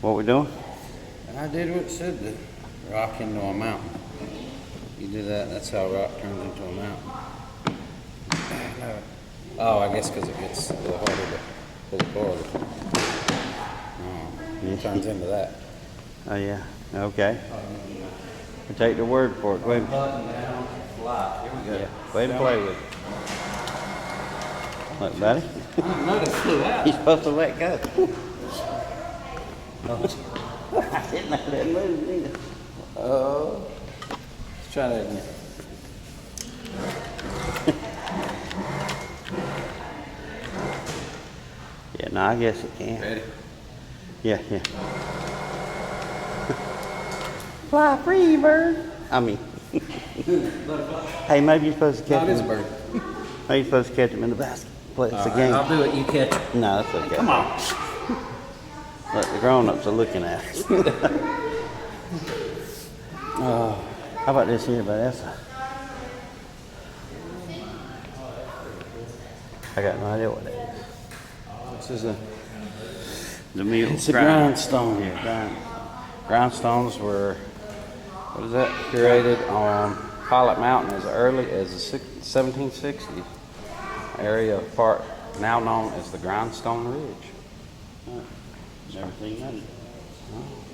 What we doing? I did what it said to rock into a mountain. You do that, that's how rock turns into a mountain. Oh, I guess because it gets a little harder to pull it forward. Oh, it turns into that. Oh, yeah. Okay. We'll take the word for it. Go ahead. Button down, fly. Here we go. Yeah. Go ahead and play with it. Look, buddy. I didn't know they flew out. You're supposed to let go. I didn't know that moved either. Oh. Let's try that again. Yeah, no, I guess it can. Ready? Yeah, yeah. Fly free, bird. I mean, hey, maybe you're supposed to catch him. bird. Maybe you're supposed to catch him in the basket. Play it's a game. I'll do it. You catch it. No, that's okay. Come on. Look, the grown-ups are looking at us. How about this here, buddy? I got no idea what that is. This is The meal. It's a grindstone. Yeah, Grindstones were, what is that? Curated on Pilot Mountain as early as the 1760s. Area of part now known as the Grindstone Ridge. Never seen that.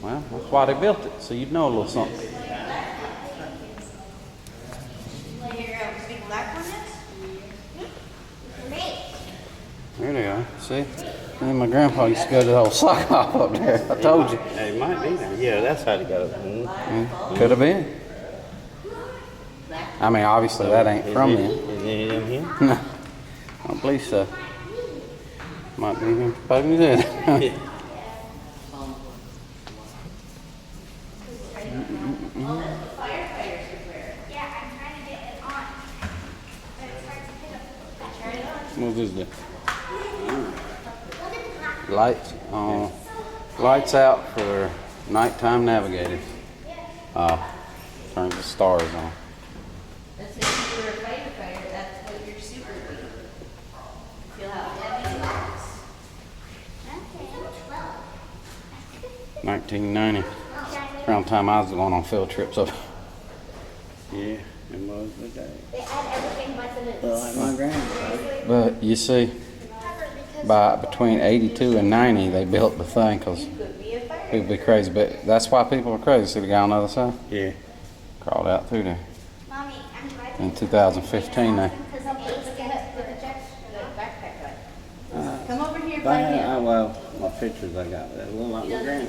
Well, that's why they built it, so you'd know a little something. There they are. See? And my grandpa used to go to the old sock hop up there. I told you. It might be there. Yeah, that's how they got it. Could have been. I mean, obviously that ain't from them. Is any of them here? No, I don't believe so. Might be him poking his head. What is this? Lights on. Lights out for nighttime navigators. Turns the stars on. That's if you were a firefighter, that's what your super would be. Feel how heavy it is. 1990. Around the time I was going on field trips up. Yeah, it was the day. They add everything but the Well, like my grandpa. But you see, by between 82 and 90, they built the thing because people be crazy. But that's why people are crazy. See the guy on the other side? Yeah. Crawled out through there. Mommy, I'm glad In 2015, they. Come over here, play him. Well, my pictures I got, that look like my granny.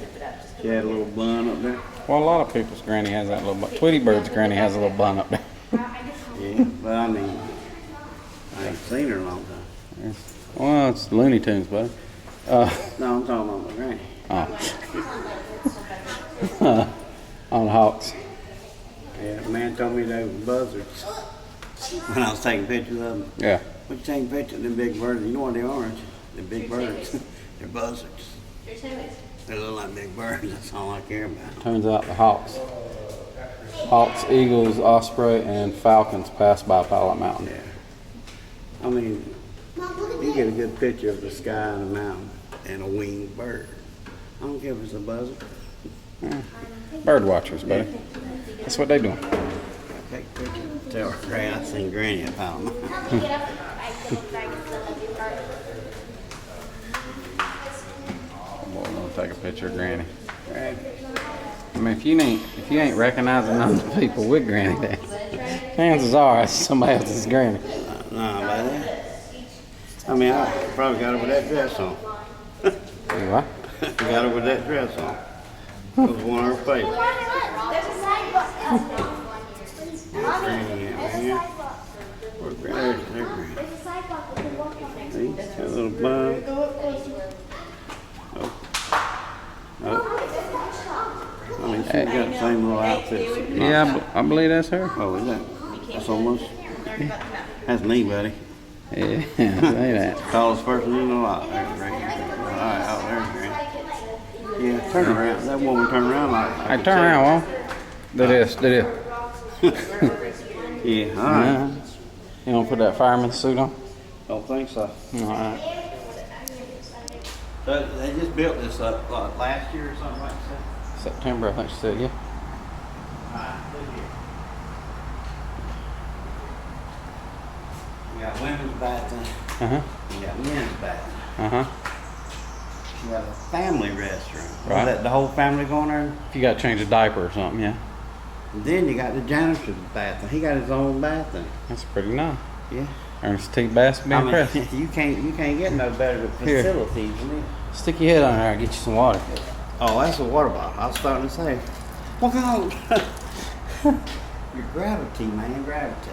She had a little bun up there. Well, a lot of people's granny has that little bun. Tweety Bird's granny has a little bun up there. Yeah, but I mean, I ain't seen her in a long time. Well, it's Looney Tunes, buddy. No, I'm talking about my granny. Oh. On Hawks. Yeah, the man told me they were buzzards when I was taking pictures of them. Yeah. When you take pictures of them big birds, you know what they are? They're big birds. They're buzzards. They look like big birds. That's all I care about. Turns out the Hawks. Hawks, Eagles, Osprey, and Falcons pass by Pilot Mountain. Yeah. I mean, you get a good picture of the sky and the mountain and a winged bird. I don't care if it's a buzzard. Bird watchers, buddy. That's what they do. Take pictures. Tell her, I seen Granny at Pilot Mountain. Boy, I'm gonna take a picture of Granny. I mean, if you ain't recognizing none of the people with Granny, then chances are it's somebody else's Granny. Nah, buddy. I mean, I probably got her with that dress on. You what? Got her with that dress on. It was one of her favorites. Granny, man. Where's Granny? There's Granny. See, got a little bun. I mean, she's got the same little outfit. Yeah, I believe that's her. Oh, is that? That's almost. That's me, buddy. Yeah, say that. Tallest person in the lot. There's Granny. All right, out there's Granny. Yeah, turn around. That woman turn around like. Hey, turn around, Wong. Do this. Yeah, all right. You want to put that fireman's suit on? Don't think so. All right. But they just built this up like last year or something like that. September, I think she said, yeah. We got women's bathroom. Uh-huh. We got men's bathroom. Uh-huh. We got a family restroom. Right. Is that the whole family going there? If you got to change a diaper or something, yeah. And then you got the janitor's bathroom. He got his own bathroom. That's pretty nice. Yeah. Ernest T. Bass would be I mean, impressed. you can't get no better Here. facilities than this. Stick your head on there and get you some water. Oh, that's a water bottle. I was starting to say, what kind your gravity, man, gravity.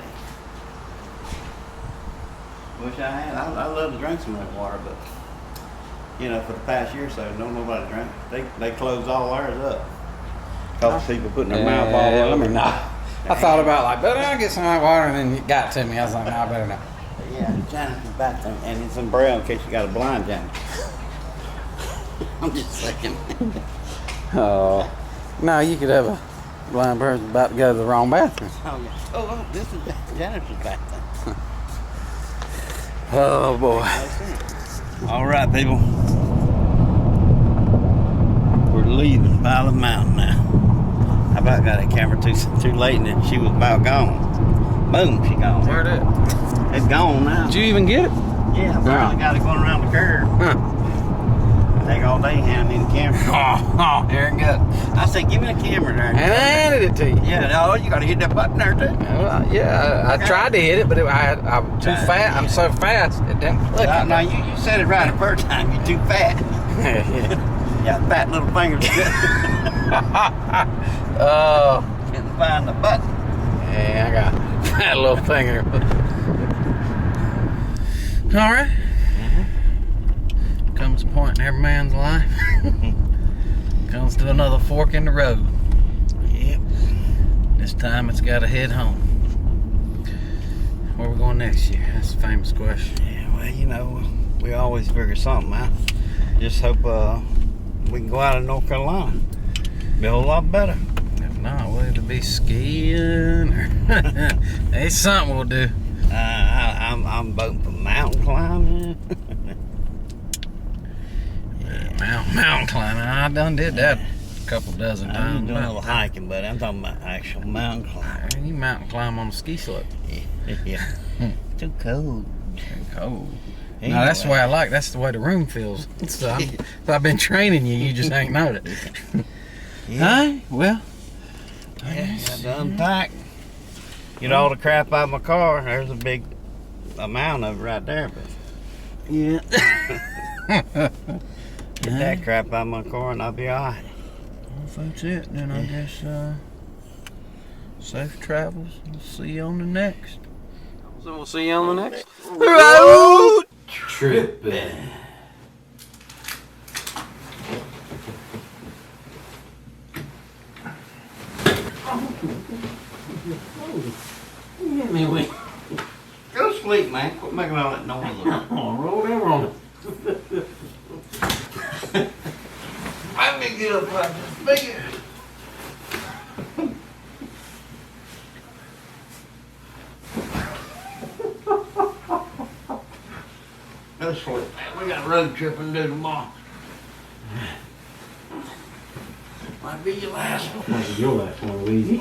Wish I had. I love to drink some of that water, but you know, for the past year or so, don't nobody drink. They closed all ours up. Cause people putting their mouth all over. Let me know. I thought about like, better I get some hot water, and then it got to me. I was like, no, I better not. Yeah, Janet's bathroom, and it's in braille in case you got a blind Janet. I'm just saying. Oh, no, you could have a blind person about to go to the wrong bathroom. Oh, yeah. Oh, this is Janet's bathroom. Oh boy. All right, people. We're leaving Violet Mountain now. I about got that camera too late, and then she was about gone. Boom, she gone. Where'd it? It's gone now. Did you even get it? Yeah, I finally got it going around the curve. Huh. Take all day handing me the camera. Oh, there it goes. I said, give me the camera there. And I handed it to you. Yeah, no, you gotta hit that button there too. Well, yeah, I tried to hit it, but I'm too fast. I'm so fast, it didn't click. No, you said it right the first time. You're too fat. Yeah, fat little fingers. Oh. Couldn't find the button. Yeah, I got a fat little finger. All right. Comes a point in every man's life. Comes to another fork in the road. Yep. This time it's got to head home. Where we going next year? That's a famous question. Yeah, well, you know, we always figure something out. Just hope we can go out of North Carolina. Be a whole lot better. If not, we'll either be skiing or hey, something we'll do. I'm voting for mountain climbing. Mountain climbing. I done did that a couple dozen times. I'm doing a little hiking, but I'm talking about actual mountain climbing. You mountain climb on the ski slope. Yeah. Too cold. Too cold. Anyway. No, that's the way I like. That's the way the room feels. So I've been training you. You just ain't noticed. Yeah. Huh? Well. Yeah, got to unpack. Get all the crap out of my car. There's a big amount of it right there, but Yeah. get that crap out of my car and I'll be alright. Well, if that's it, then I guess safe travels. We'll see you on the next. So we'll see you on the next road trippin'. Give me a wink. Go to sleep, man. Quit making all that noise. Roll over on it. Let me get up like this big. Go sleep, man. We got a road trip and do tomorrow. Might be your last one. Might be your last one, Weezy.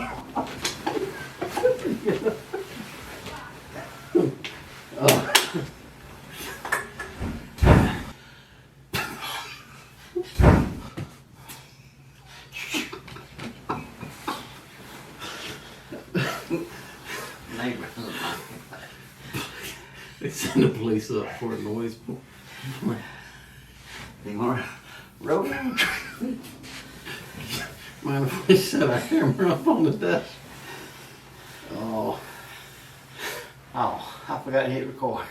They send the police up for a noise. You want to roll? Mind if we set our camera up on the desk? Oh, I forgot to hit record.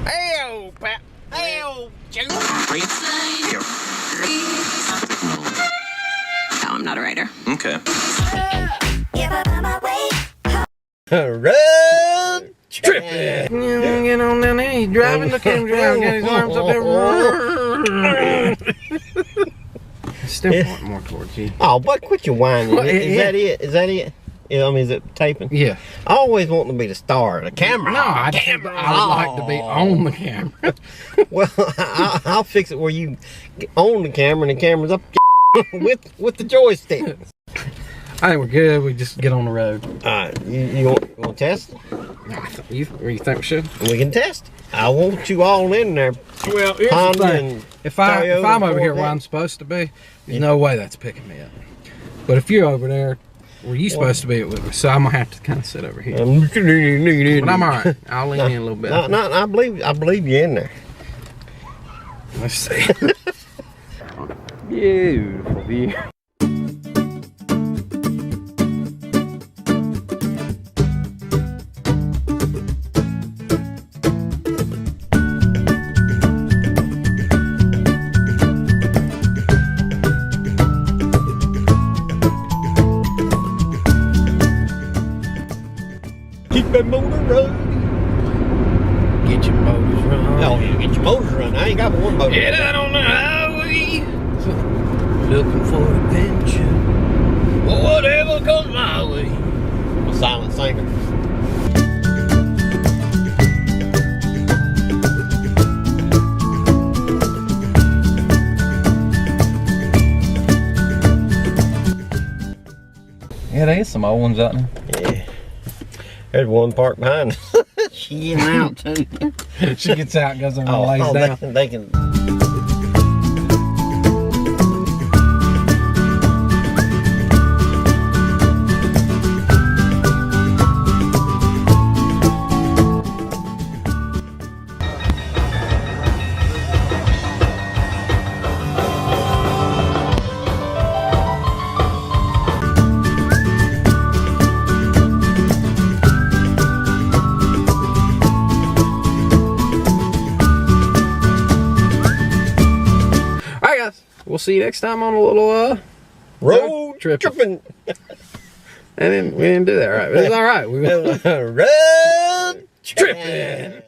Hey-o, Pat. Hey-o, Joe. No, I'm not a writer. Okay. Road Trippin'. Get on down there. He's driving. Look at him driving. Got his arms up there. Still pointing more towards you. Oh, but quit your whining. Well, Is that it? Is that it? Yeah, I mean, is it taping? Yeah. I always want to be the star, the camera. No, I would like to be on the camera. Well, I'll fix it where you on the camera and the camera's up. with the joystick. I think we're good. We just get on the road. Alright, you want to test? You think we should? We can test. I want you all in there. Well, here's Honda the thing. and If Toyota I'm over here Corvette. where I'm supposed to be, there's no way that's picking me up. But if you're over there where you're supposed to be, so I'm gonna have to kind of sit over here. But I'm all right. I'll lean in a little bit. No, I believe you in there. Let's see. Beautiful view. Keep that motor running. Get your motors running. Oh, you get your motors running. I ain't got one motor. Get out on the highway. Looking for adventure. Well, whatever comes my way. I'm a silent singer. Yeah, there is some old ones out there. Yeah. There's one parked behind us. She in and out too. She gets out and goes over and lays down. They can. We'll see you next time on a little Road tripping. And then we didn't do that right. But it's all right. We Road tripping.